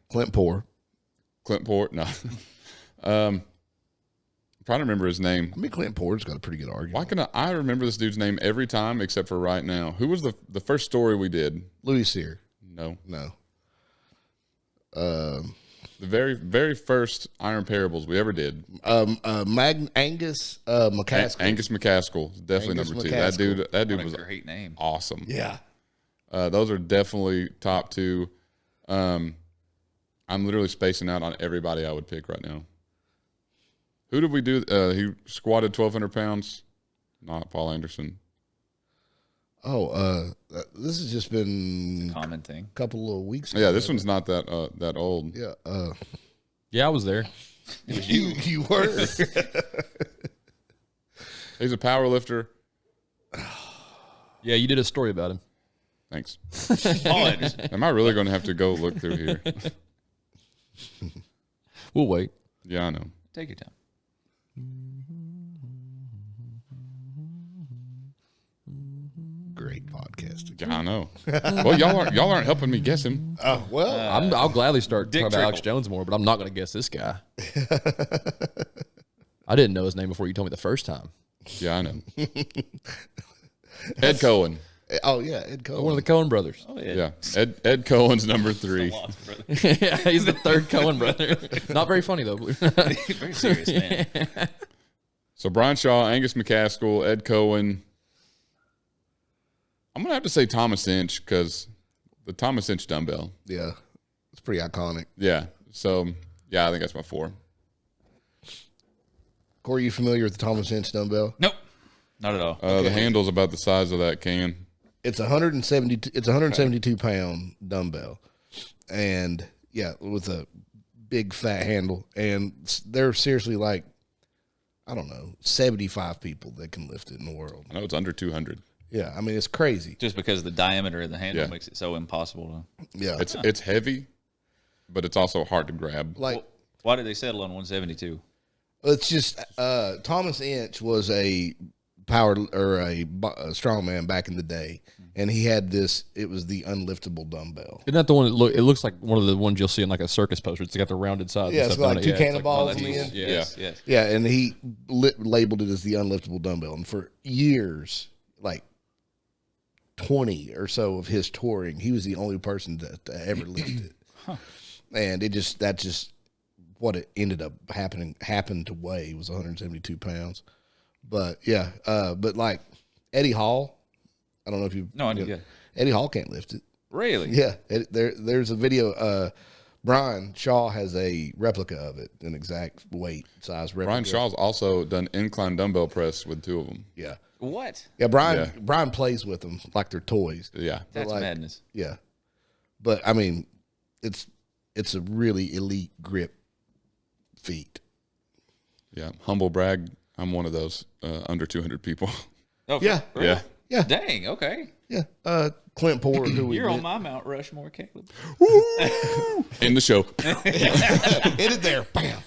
Clint Poore. Clint Port. No. I'm trying to remember his name. I mean, Clint Poore's got a pretty good argument. Why can I remember this dude's name every time except for right now? Who was the first story we did? Louis Cyr. No. No. The very, very first Iron Parables we ever did. Angus McCaskill. Angus McCaskill, definitely Angus number 2. McCaskill. That dude What a was great name. awesome. Yeah. Those are definitely top 2. I'm literally spacing out on everybody I would pick right now. Who did we do? He squatted 1,200 pounds. Not Paul Anderson. Oh, this has just been Common thing. a couple of weeks ago. Yeah, this one's not that old. Yeah. Yeah, I was there. It was you. You were. He's a power lifter. Yeah, you did a story about him. Thanks. Paul Anderson. Am I really going to have to go look through here? We'll wait. Yeah, I know. Take your time. Great podcasting. Yeah, I know. Well, y'all aren't helping me guess him. Oh, well. I'll gladly start Dick talking about Alex Trickle. Jones more, but I'm not going to guess this guy. I didn't know his name before you told me the first time. Yeah, I know. Ed Cohen. Oh, yeah. Ed Cohen. One of the Cohen brothers. Oh, yeah. Yeah, Ed Cohen's number 3. Lost, brother. Yeah, he's the third Cohen brother. Not very funny, though. Very serious, man. So Brian Shaw, Angus McCaskill, Ed Cohen. I'm gonna have to say Thomas Inch because the Thomas Inch dumbbell. Yeah. It's pretty iconic. Yeah. So yeah, I think that's my 4. Corey, you familiar with the Thomas Inch dumbbell? Nope. Not at all. The handle's about the size of that can. It's 170. It's 172 pound dumbbell, and yeah, with a big fat handle. And they're seriously like, I don't know, 75 people that can lift it in the world. I know it's under 200. Yeah, I mean it's crazy. Just because the diameter of the handle Yeah. makes it so impossible to. Yeah, It's heavy, but it's also hard to grab. like Why did they settle on 172? it's just Thomas Inch was a power or a strongman back in the day, and he had this. It was the unliftable dumbbell. Isn't that the one it looks like one of the ones you'll see in like a circus poster? It's got the rounded sides. Yeah, and it's stuff on like it. two Yeah, cannonballs Oh, in the end. Yes, yes. Yeah, and he labeled it as the unliftable dumbbell. And for years, like 20 or so of his touring, he was the only person to ever lift it. And that's just what it ended up happened to weigh was 172 pounds. But yeah, but like Eddie Hall, I don't know if you. No, I did. Yeah. Eddie Hall can't lift it. Really? Yeah, there's a video. Brian Shaw has a replica of it, an exact weight size replica. Brian Shaw's also done incline dumbbell press with 2 of them. Yeah, What? yeah. Yeah. Brian plays with them like they're toys. Yeah. That's like- madness. Yeah, but I mean, it's a really elite grip feat. Yeah. Humble brag. I'm one of those under 200 people. Oh, Yeah. really? Yeah. Yeah, Dang. Okay. yeah. Clint Poor, who we You're on met- my Mount Rushmore, Caleb. In the show. Hit it there, bam.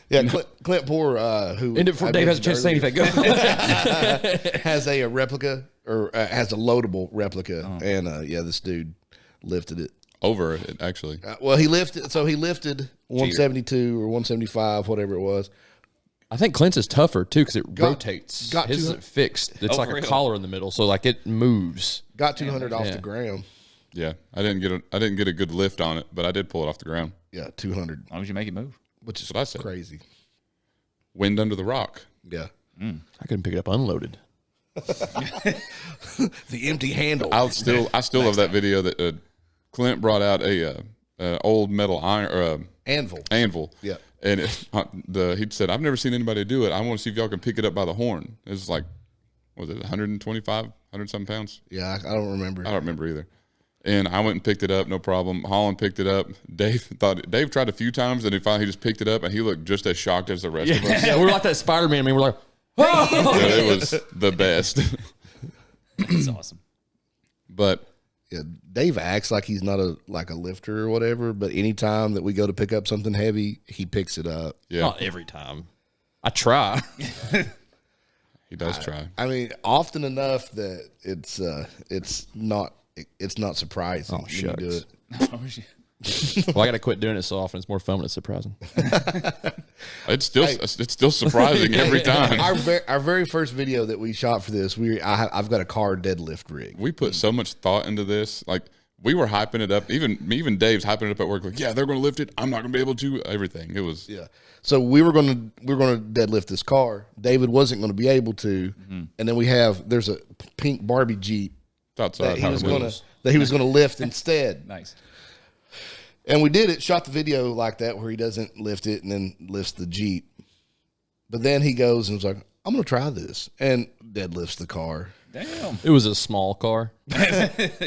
Yeah, Clint Poor, who End it before I Dave has a chance to say mentioned anything. Go. has a replica or has a loadable replica, and yeah, this dude lifted it. Over it, actually. Well, he lifted 172 or 175, whatever it was. I think Clint's is tougher too because it Got- rotates. got His 200 isn't fixed. It's Oh, like for a real? collar in the middle, so like it moves. Got 200 off Yeah. the ground. Yeah. I didn't get a good lift on it, but I did pull it off the ground. Yeah, 200, As long as you make it move. which is what I said. crazy. Wind under the rock. Yeah, I couldn't pick it up unloaded. the empty handle. I still love that video that Clint brought out a old metal iron or Anvil. anvil. Yeah. And he said, "I've never seen anybody do it. I want to see if y'all can pick it up by the horn." It's like, what was it 125, 100-something pounds? Yeah, I don't remember. I don't remember either. And I went and picked it up, no problem. Holland picked it up. Dave tried a few times, and he finally just picked it up, and he looked just as shocked as the rest of us. Yeah, we were like that Spider-Man. I mean, we're like, Yeah, it was the best. That's awesome. But Yeah, Dave acts like he's not a lifter or whatever, but anytime that we go to pick up something heavy, he picks it up. yeah, not every time. I try. he does try. I mean, often enough that it's not surprising when you do shucks. it. Well, I got to quit doing it so often. It's more fun when it's surprising. It's still surprising every time. Our very first video that we shot for this, I've got a car deadlift rig. We put so much thought into this. Like, we were hyping it up. Even Dave's hyping it up at work. Like, yeah, they're going to lift it. I'm not going to be able to. Everything. It was. Yeah. So we were gonna deadlift this car. David wasn't going to be able to, and then there's a pink Barbie Jeep Outside. that he was gonna lift instead. Nice. And we did it, shot the video like that where he doesn't lift it and then lifts the Jeep. But then he goes and was like, I'm going to try this. And deadlifts the car. Damn. It was a small car.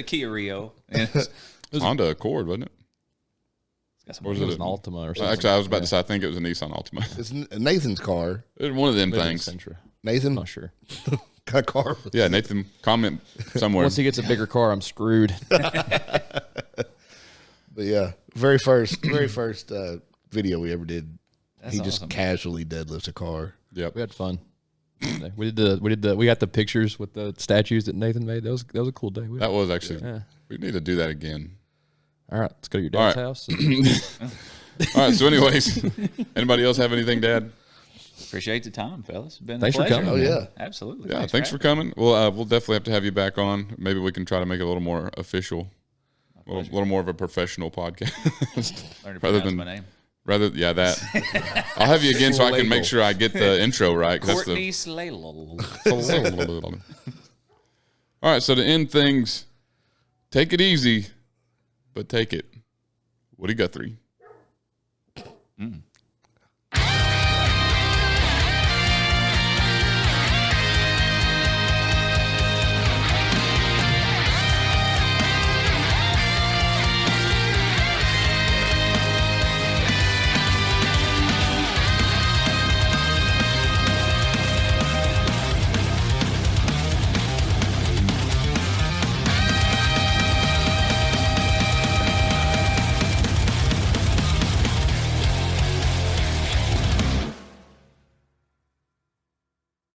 Kia Rio. And it's Honda Accord, wasn't it? Got Or was It it was an Altima or something. Actually, I was about to say I think it was a Nissan Altima. It's Nathan's car. It's one of them Maybe things. Sentra. Nathan, I'm not sure. got a car. Yeah, Nathan, comment somewhere. Once he gets a bigger car, I'm screwed. But yeah, very first video we ever did. That's he just awesome. casually deadlifts a car. Yep. We had fun. We got the pictures with the statues that Nathan made. That was a cool day. That was actually. Yeah. We need to do that again. All right, let's go to your dad's All right. house. All right. So, anyways, anybody else have anything, Dad? Appreciate the time, fellas. It's been Thanks a for pleasure. coming. Oh yeah, Absolutely. Yeah. Thanks for coming. Well, we'll definitely have to have you back on. Maybe we can try to make it a little more official, a little more of a professional podcast. Learn to rather pronounce than- my name. That. I'll have you again so I can make sure I get the intro right. 'Cause that's Courtney Slagle. All right, so to end things, take it easy, but take it. Woody Guthrie.